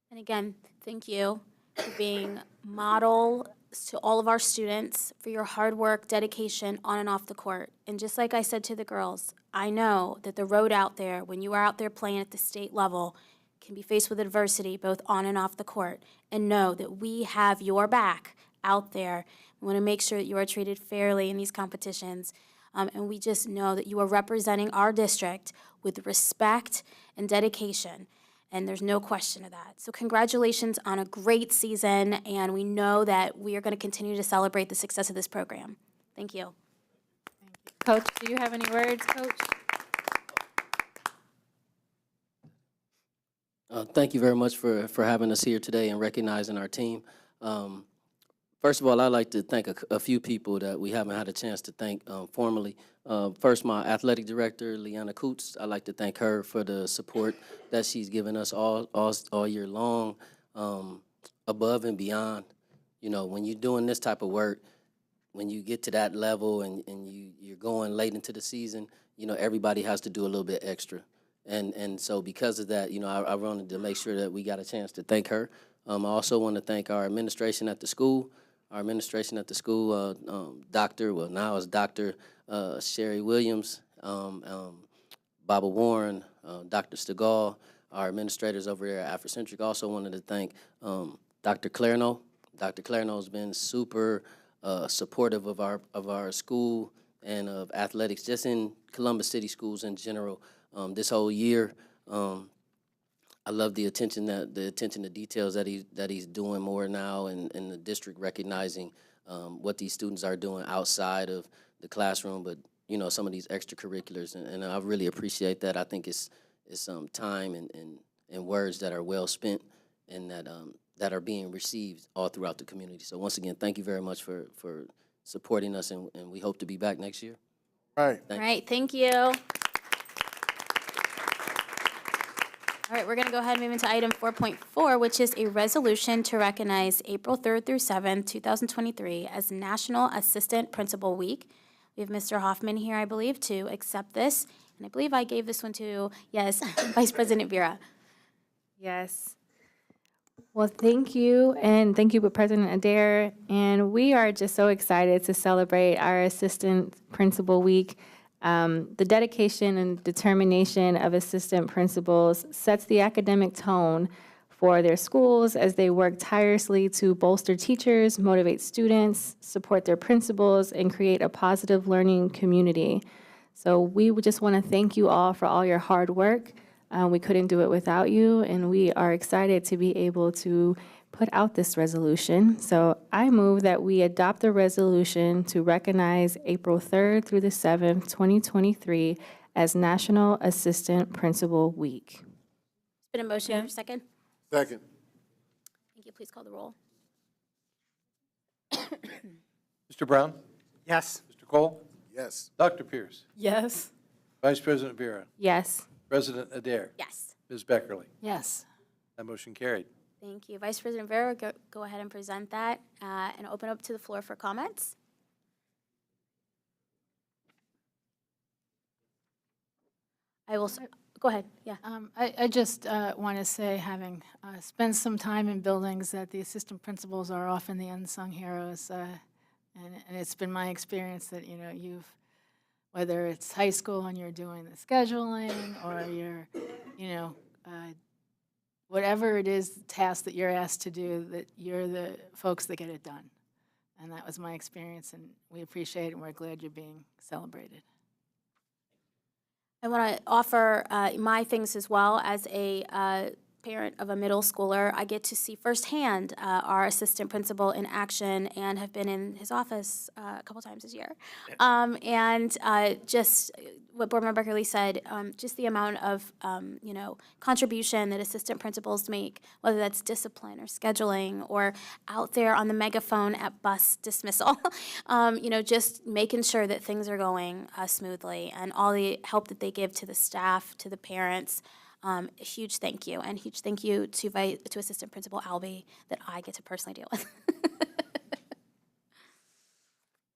And again, thank you. for being model to all of our students, for your hard work, dedication on and off the court. And just like I said to the girls, I know that the road out there, when you are out there playing at the state level, can be faced with adversity both on and off the court. And know that we have your back out there. We want to make sure that you are treated fairly in these competitions. And we just know that you are representing our district with respect and dedication. And there's no question of that. So congratulations on a great season, and we know that we are going to continue to celebrate the success of this program. Thank you. Coach, do you have any words, Coach? Thank you very much for having us here today and recognizing our team. First of all, I'd like to thank a few people that we haven't had a chance to thank formally. First, my athletic director, Leanna Coots. I'd like to thank her for the support that she's given us all year long, above and beyond. You know, when you're doing this type of work, when you get to that level and you're going late into the season, you know, everybody has to do a little bit extra. And so because of that, you know, I wanted to make sure that we got a chance to thank her. I also want to thank our administration at the school. Now it's Dr. Sherry Williams, Baba Warren, Dr. Stegall, our administrators over there at Afrocentric. Also wanted to thank Dr. Clarno. Dr. Clarno has been super supportive of our school and of athletics, just in Columbus City schools in general. This whole year, I love the attention to details that he's doing more now, and the district recognizing what these students are doing outside of the classroom, but you know, some of these extracurriculars, and I really appreciate that. I think it's time and words that are well spent, and that are being received all throughout the community. So once again, thank you very much for supporting us, and we hope to be back next year. Right. All right, thank you. All right, we're going to go ahead and move into item 4.4, which is a resolution to recognize April 3rd through 7th, 2023 as National Assistant Principal Week. We have Mr. Hoffman here, I believe, to accept this. And I believe I gave this one to, yes, Vice President Vera. Yes. Well, thank you, and thank you, President Adair. And we are just so excited to celebrate our Assistant Principal Week. The dedication and determination of assistant principals sets the academic tone for their schools as they work tirelessly to bolster teachers, motivate students, support their principals, and create a positive learning community. So we would just want to thank you all for all your hard work. We couldn't do it without you, and we are excited to be able to put out this resolution. So I move that we adopt the resolution to recognize April 3rd through the 7th, 2023 as National Assistant Principal Week. It's been a motion for a second. Second. Thank you. Please call the roll. Mr. Brown? Yes. Mr. Cole? Yes. Dr. Pierce? Yes. Vice President Vera? Yes. President Adair? Yes. Ms. Beckerly? Yes. That motion carried. Thank you. Vice President Vera, go ahead and present that and open up to the floor for comments. I will, go ahead, yeah. I just want to say, having spent some time in buildings, that the assistant principals are often the unsung heroes, and it's been my experience that, you know, whether it's high school and you're doing the scheduling, or you're, you know, whatever it is, the task that you're asked to do, that you're the folks that get it done. And that was my experience, and we appreciate it, and we're glad you're being celebrated. I want to offer my thanks as well. As a parent of a middle schooler, I get to see firsthand our assistant principal in action, and have been in his office a couple times this year. And just what Board Member Beckerly said, just the amount of you know, contribution that assistant principals make, whether that's discipline or scheduling or out there on the megaphone at bus dismissal, you know, just making sure that things are going smoothly, and all the help that they give to the staff, to the parents. A huge thank you, and huge thank you to Assistant Principal Albee that I get to personally deal with.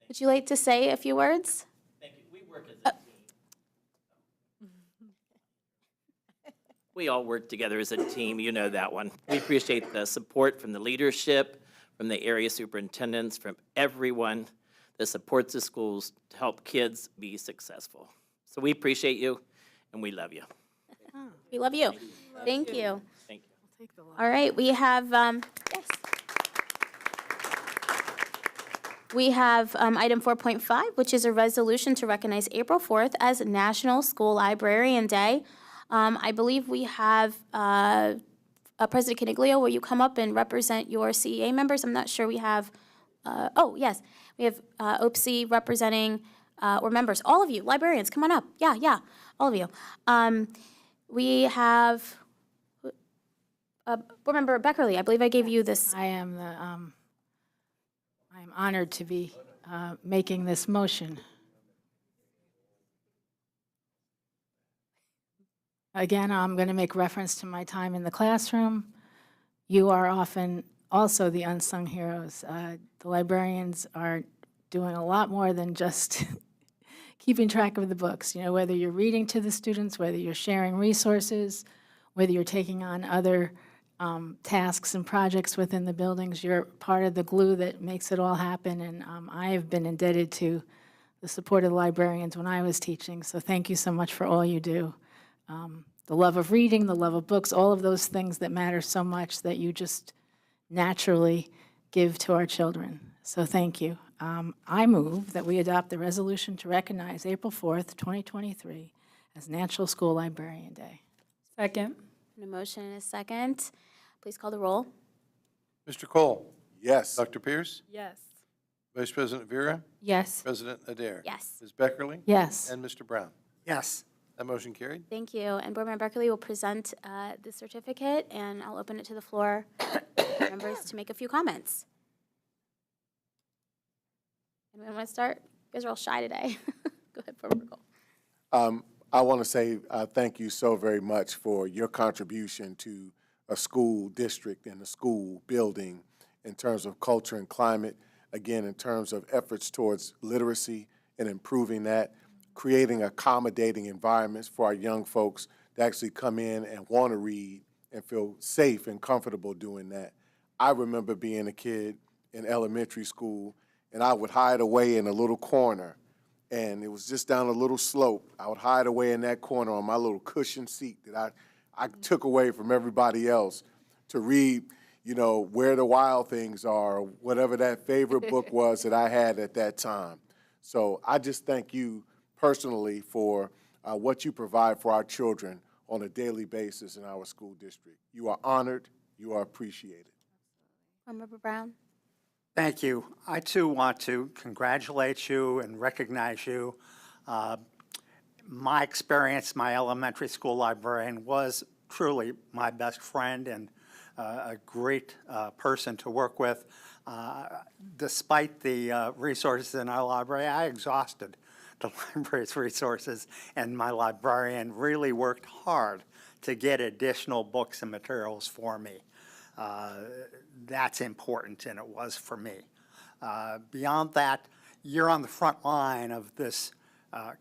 Would you like to say a few words? Thank you. We work as a team. We all work together as a team, you know that one. We appreciate the support from the leadership, from the area superintendents, from everyone that supports the schools to help kids be successful. So we appreciate you, and we love you. We love you. Thank you. Thank you. All right, we have, yes. We have item 4.5, which is a resolution to recognize April 4th as National School Librarian Day. I believe we have President Caniglio, will you come up and represent your CEA members? I'm not sure we have, oh, yes. We have OPSI representing, or members, all of you, librarians, come on up. Yeah, all of you. We have Board Member Beckerly, I believe I gave you this. I am honored to be making this motion. Again, I'm going to make reference to my time in the classroom. You are often also the unsung heroes. The librarians are doing a lot more than just keeping track of the books. You know, whether you're reading to the students, whether you're sharing resources, whether you're taking on other tasks and projects within the buildings, you're part of the glue that makes it all happen. And I have been indebted to the support of the librarians when I was teaching. So thank you so much for all you do. The love of reading, the love of books, all of those things that matter so much that you just naturally give to our children. So thank you. I move that we adopt the resolution to recognize April 4th, 2023 as National School Librarian Day. Second. A motion and a second. Please call the roll. Mr. Cole? Yes. Dr. Pierce? Yes. Vice President Vera? Yes. President Adair? Yes. Ms. Beckerly? Yes. And Mr. Brown? Yes. That motion carried. Thank you. And Board Member Beckerly will present the certificate, and I'll open it to the floor for members to make a few comments. Anyone want to start? You guys are all shy today. Go ahead, Board Member Cole. I want to say thank you so very much for your contribution to a school district and a school building in terms of culture and climate, again, in terms of efforts towards literacy and improving that, creating accommodating environments for our young folks to actually come in and want to read and feel safe and comfortable doing that. I remember being a kid in elementary school, and I would hide away in a little corner, and it was just down a little slope. I would hide away in that corner on my little cushion seat that I took away from everybody else to read, you know, Where the Wild Things Are, or whatever that favorite book was that I had at that time. So I just thank you personally for what you provide for our children on a daily basis in our school district. You are honored. You are appreciated. Member Brown. Thank you. I too want to congratulate you and recognize you. My experience, my elementary school librarian was truly my best friend and a great person to work with. Despite the resources in our library, I exhausted the library's resources, and my librarian really worked hard to get additional books and materials for me. That's important, and it was for me. Beyond that, you're on the front line of this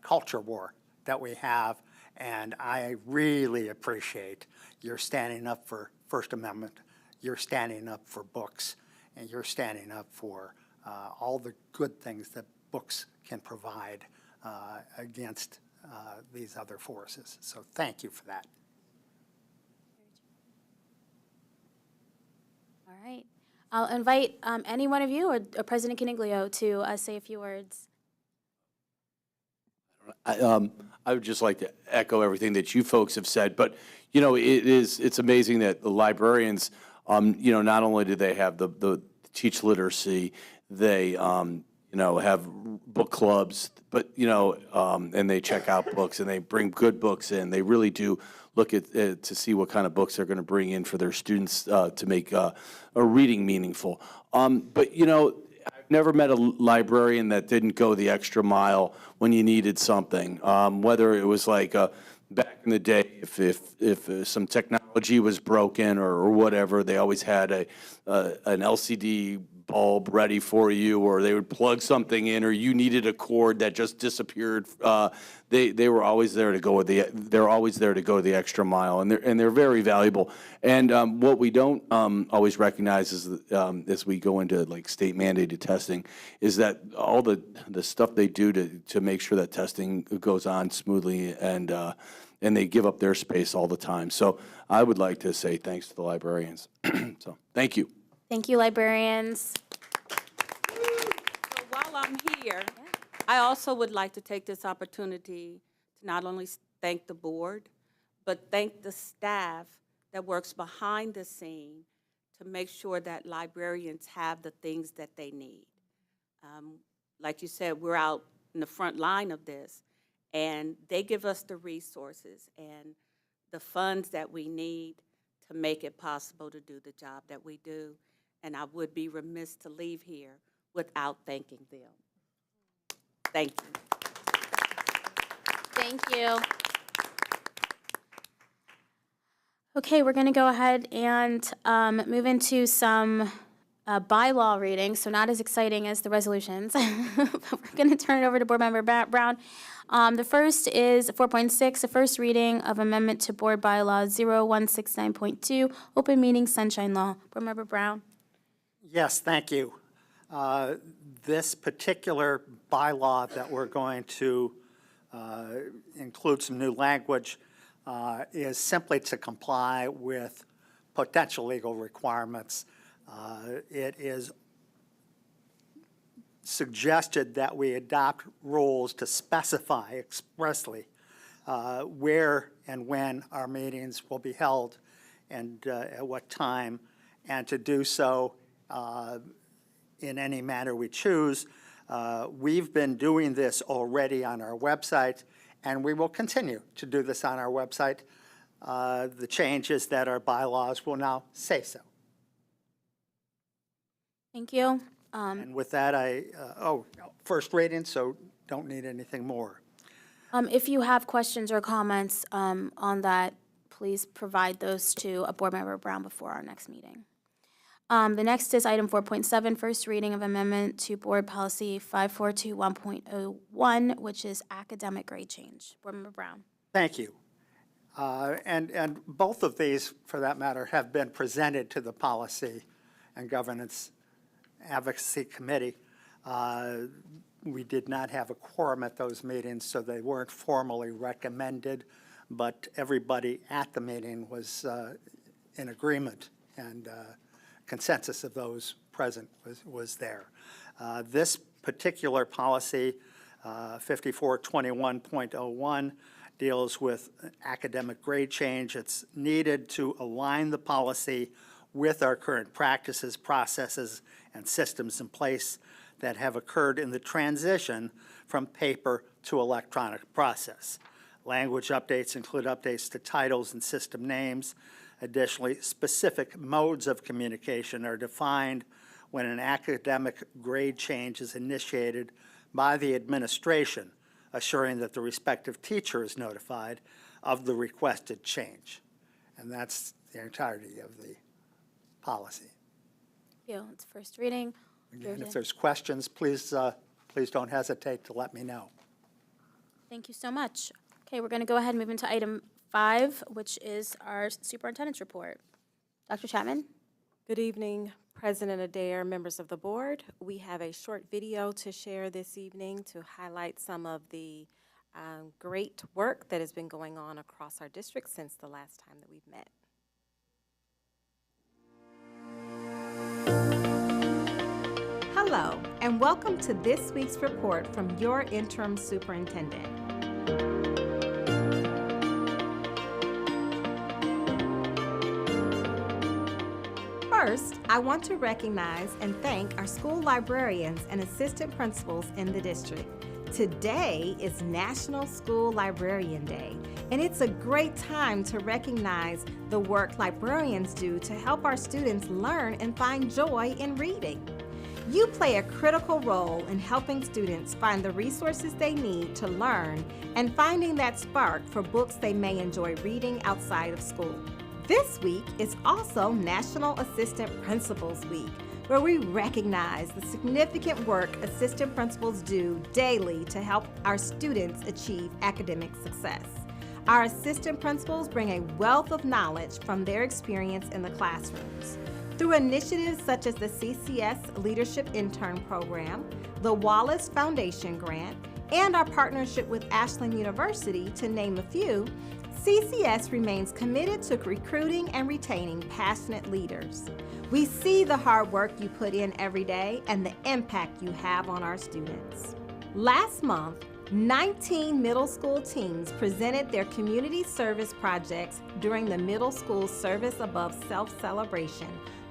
culture war that we have, and I really appreciate your standing up for First Amendment, you're standing up for books, and you're standing up for all the good things that books can provide against these other forces. So thank you for that. All right. I'll invite any one of you or President Caniglio to say a few words. I would just like to echo everything that you folks have said, but, you know, it's amazing that the librarians, you know, not only do they have the teach literacy, they, you know, have book clubs, but, you know, and they check out books and they bring good books in. They really do look at to see what kind of books they're going to bring in for their students to make a reading meaningful. But, you know, I've never met a librarian that didn't go the extra mile when you needed something, whether it was like back in the day, if some technology was broken or whatever, they always had an LCD bulb ready for you, or they would plug something in, or you needed a cord that just disappeared. They were always there to go with they're always there to go the extra mile, and they're very valuable. And what we don't always recognize is as we go into like state mandated testing, is that all the stuff they do to make sure that testing goes on smoothly, and they give up their space all the time. So I would like to say thanks to the librarians. So thank you. Thank you, librarians. So while I'm here, I also would like to take this opportunity to not only thank the board, but thank the staff that works behind the scene to make sure that librarians have the things that they need. Like you said, we're out in the front line of this, and they give us the resources and the funds that we need to make it possible to do the job that we do. And I would be remiss to leave here without thanking them. Thank you. Thank you. Okay, we're going to go ahead and move into some bylaw readings, so not as exciting as the resolutions. But we're going to turn it over to Board Member Brown. The first is 4.6, the first reading of amendment to Board Bylaw 0169.2, Open Meeting Sunshine Law. Board Member Brown. Yes, thank you. This particular bylaw that we're going to include some new language is simply to comply with potential legal requirements. It is suggested that we adopt rules to specify expressly where and when our meetings will be held and at what time, and to do so in any manner we choose. We've been doing this already on our website, and we will continue to do this on our website. The change is that our bylaws will now say so. Thank you. And with that, first reading, so don't need anything more. If you have questions or comments on that, please provide those to Board Member Brown before our next meeting. The next is item 4.7, first reading of amendment to Board Policy 5421.01, which is academic grade change. Board Member Brown. Thank you. And both of these, for that matter, have been presented to the Policy and Governance Advocacy Committee. We did not have a quorum at those meetings, so they weren't formally recommended, but everybody at the meeting was in agreement, and consensus of those present was there. This particular policy, 5421.01, deals with academic grade change. It's needed to align the policy with our current practices, processes, and systems in place that have occurred in the transition from paper to electronic process. Language updates include updates to titles and system names. Additionally, specific modes of communication are defined when an academic grade change is initiated by the administration, assuring that the respective teacher is notified of the requested change. And that's the entirety of the policy. Thank you. It's first reading. Again, if there's questions, please don't hesitate to let me know. Thank you so much. Okay, we're going to go ahead and move into item 5, which is our superintendent's report. Dr. Chapman? Good evening, President Adair, members of the board. We have a short video to share this evening to highlight some of the great work that has been going on across our district since the last time that we've met. Hello, and welcome to this week's report from your interim superintendent. First, I want to recognize and thank our school librarians and assistant principals in the district. Today is National School Librarian Day, and it's a great time to recognize the work librarians do to help our students learn and find joy in reading. You play a critical role in helping students find the resources they need to learn and finding that spark for books they may enjoy reading outside of school. This week is also National Assistant Principals Week, where we recognize the significant work assistant principals do daily to help our students achieve academic success. Our assistant principals bring a wealth of knowledge from their experience in the classrooms. Through initiatives such as the CCS Leadership Intern Program, the Wallace Foundation Grant, and our partnership with Ashland University, to name a few, CCS remains committed to recruiting and retaining passionate leaders. We see the hard work you put in every day and the impact you have on our students. Last month, 19 middle school teams presented their community service projects during the Middle School Service Above Self celebration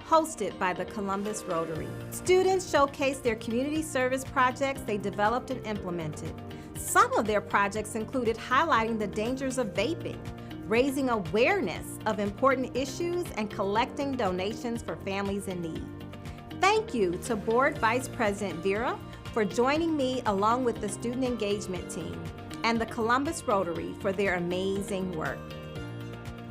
hosted by the Columbus Rotary. Students showcased their community service projects they developed and implemented. Some of their projects included highlighting the dangers of vaping, raising awareness of important issues, and collecting donations for families in need. Thank you to Board Vice President Vera for joining me along with the Student Engagement Team and the Columbus Rotary for their amazing work.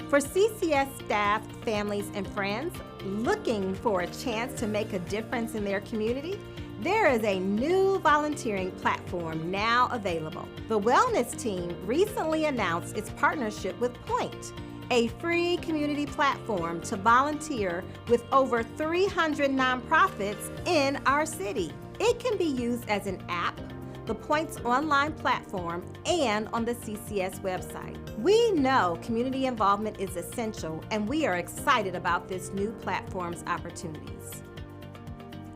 For CCS staff, families, and friends looking for a chance to make a difference in their community, there is a new volunteering platform now available. The Wellness Team recently announced its partnership with Point, a free community platform to volunteer with over 300 nonprofits in our city. It can be used as an app, the Point's online platform, and on the CCS website. We know community involvement is essential, and we are excited about this new platform's opportunities.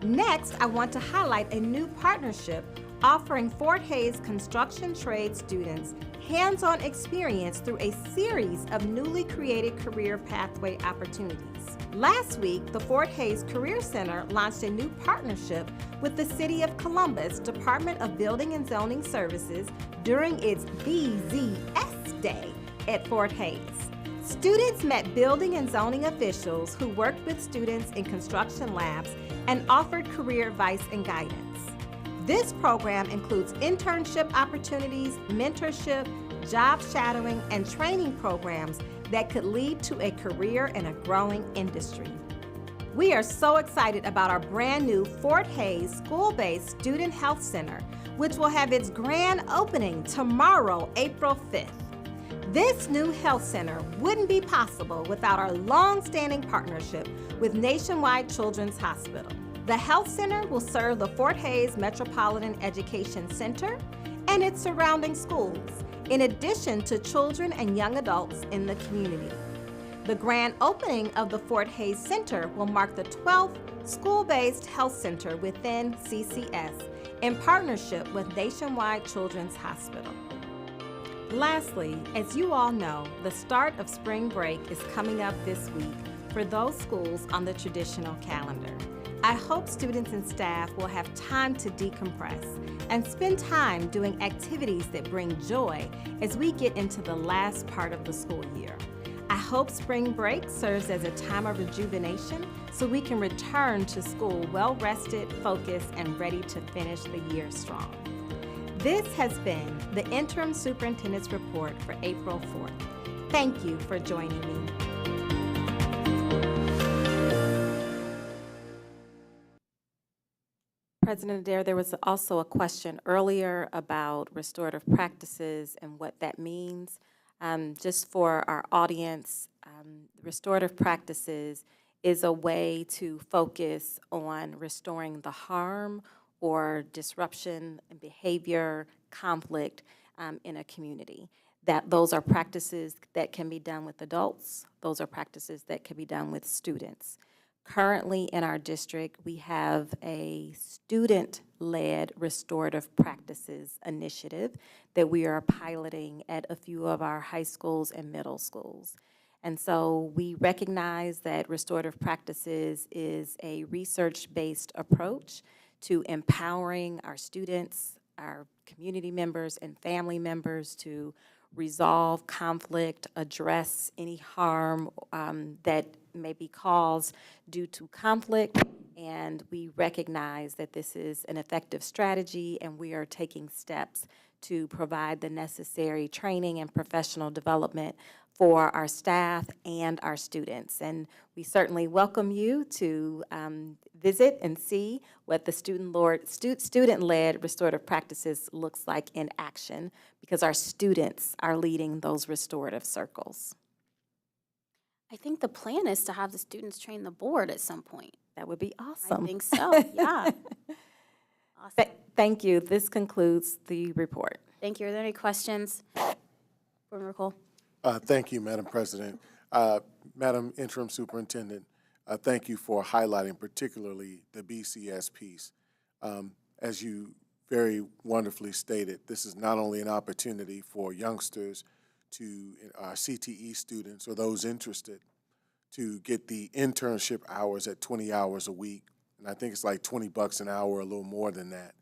Next, I want to highlight a new partnership offering Fort Hays construction trade students hands-on experience through a series of newly created career pathway opportunities. Last week, the Fort Hays Career Center launched a new partnership with the City of Columbus Department of Building and Zoning Services during its BZS Day at Fort Hays. Students met building and zoning officials who worked with students in construction labs and offered career advice and guidance. This program includes internship opportunities, mentorship, job shadowing, and training programs that could lead to a career in a growing industry. We are so excited about our brand new Fort Hays School-Based Student Health Center, which will have its grand opening tomorrow, April 5th. This new health center wouldn't be possible without our long-standing partnership with Nationwide Children's Hospital. The health center will serve the Fort Hays Metropolitan Education Center and its surrounding schools, in addition to children and young adults in the community. The grand opening of the Fort Hays Center will mark the 12th school-based health center within CCS in partnership with Nationwide Children's Hospital. Lastly, as you all know, the start of spring break is coming up this week for those schools on the traditional calendar. I hope students and staff will have time to decompress and spend time doing activities that bring joy as we get into the last part of the school year. I hope spring break serves as a time of rejuvenation so we can return to school well-rested, focused, and ready to finish the year strong. This has been the Interim Superintendent's Report for April 4th. Thank you for joining me. President Adair, there was also a question earlier about restorative practices and what that means. Just for our audience, restorative practices is a way to focus on restoring the harm or disruption in behavior, conflict in a community. Those are practices that can be done with adults. Those are practices that can be done with students. Currently in our district, we have a student-led restorative practices initiative that we are piloting at a few of our high schools and middle schools. And so we recognize that restorative practices is a research-based approach to empowering our students, our community members, and family members to resolve conflict, address any harm that may be caused due to conflict, and we recognize that this is an effective strategy, and we are taking steps to provide the necessary training and professional development for our staff and our students. And we certainly welcome you to visit and see what the student-led restorative practices looks like in action, because our students are leading those restorative circles. I think the plan is to have the students train the board at some point. That would be awesome. I think so, yeah. Awesome. Thank you. This concludes the report. Thank you. Are there any questions? Board Member Cole? Thank you, Madam President. Madam Interim Superintendent, thank you for highlighting particularly the BCS piece. As you very wonderfully stated, this is not only an opportunity for youngsters to CTE students or those interested to get the internship hours at 20 hours a week, and I think it's like $20 an hour, a little more than that.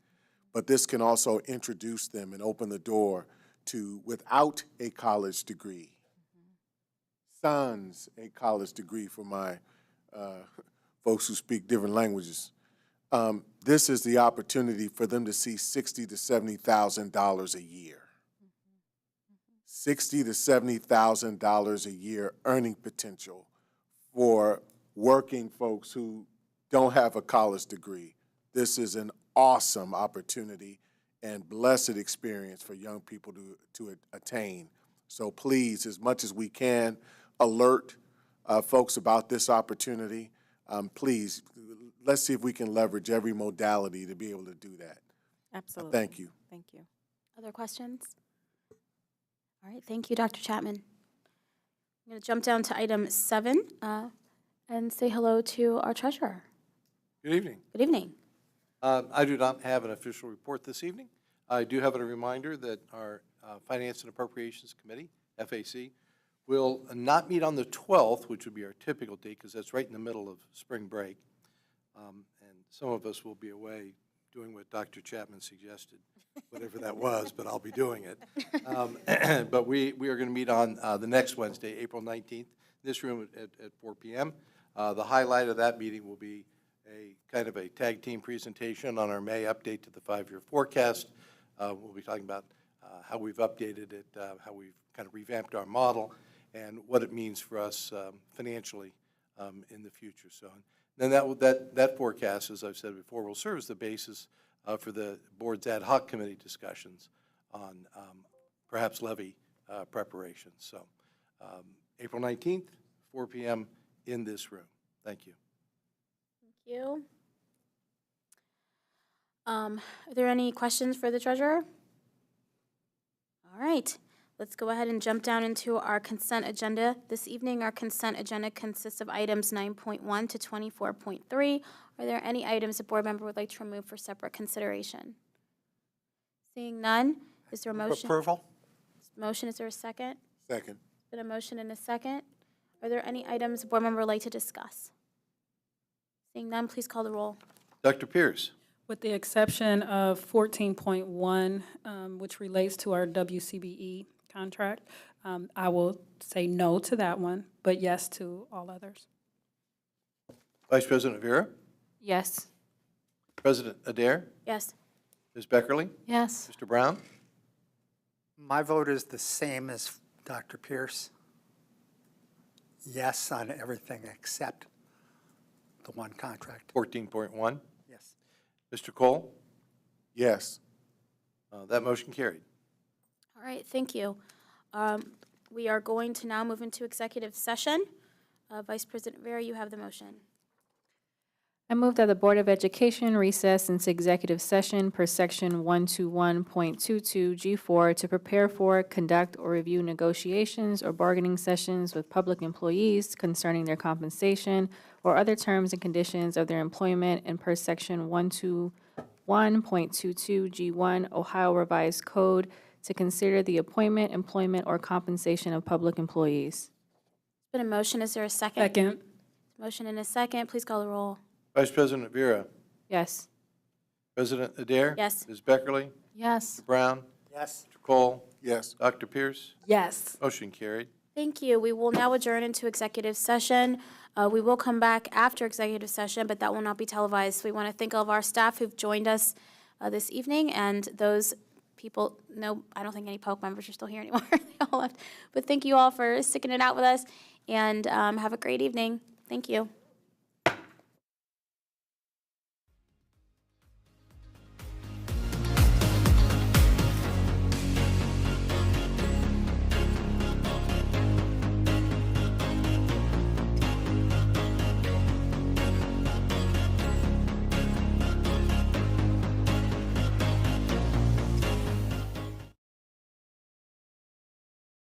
But this can also introduce them and open the door to, without a college degree, sans a college degree for my folks who speak different languages. This is the opportunity for them to see $60,000 to $70,000 a year. $60,000 to $70,000 a year earning potential for working folks who don't have a college degree. This is an awesome opportunity and blessed experience for young people to attain. So please, as much as we can, alert folks about this opportunity. Please, let's see if we can leverage every modality to be able to do that. Absolutely. Thank you. Thank you. Other questions? All right, thank you, Dr. Chapman. I'm going to jump down to item 7 and say hello to our treasurer. Good evening. Good evening. I do not have an official report this evening. I do have a reminder that our Finance and Appropriations Committee, FAC, will not meet on the 12th, which would be our typical date, because that's right in the middle of spring break. And some of us will be away doing what Dr. Chapman suggested, whatever that was, but I'll be doing it. But we are going to meet on the next Wednesday, April 19th, in this room at 4 p.m. The highlight of that meeting will be a kind of a tag team presentation on our May update to the 5-year forecast. We'll be talking about how we've updated it, how we've kind of revamped our model, and what it means for us financially in the future. So then that forecast, as I've said before, will serve as the basis for the board's ad hoc committee discussions on perhaps levy preparations. So April 19th, 4 p.m. in this room. Thank you. Thank you. Are there any questions for the treasurer? All right, let's go ahead and jump down into our consent agenda. This evening, our consent agenda consists of items 9.1 to 24.3. Are there any items a board member would like to remove for separate consideration? Seeing none, is there a motion? Approval? Motion, is there a second? Second. Been a motion and a second. Are there any items a board member would like to discuss? Seeing none, please call the roll. Dr. Pierce. With the exception of 14.1, which relates to our WCBE contract, I will say no to that one, but yes to all others. Vice President Vera. Yes. President Adair. Yes. Ms. Beckerly. Yes. Mr. Brown. My vote is the same as Dr. Pierce. Yes on everything except the one contract. 14.1. Yes. Mr. Cole. Yes. That motion carried. All right, thank you. We are going to now move into executive session. Vice President Vera, you have the motion. I move that the Board of Education recess into executive session per section 121.22 G4 to prepare for, conduct, or review negotiations or bargaining sessions with public employees concerning their compensation or other terms and conditions of their employment, and per section 121.22 G1 Ohio Revised Code to consider the appointment, employment, or compensation of public employees. There's been a motion. Is there a second? Second. Motion and a second. Please call the roll. Vice President Vera. Yes. President Adair. Yes. Ms. Beckerly. Yes. Mr. Brown. Yes. Mr. Cole. Yes. Dr. Pierce. Yes. Motion carried. Thank you. We will now adjourn into executive session. We will come back after executive session, but that will not be televised. We want to thank all of our staff who've joined us this evening and those people, no, I don't think any Polk members are still here anymore. They all left. But thank you all for sticking it out with us, and have a great evening. Thank you.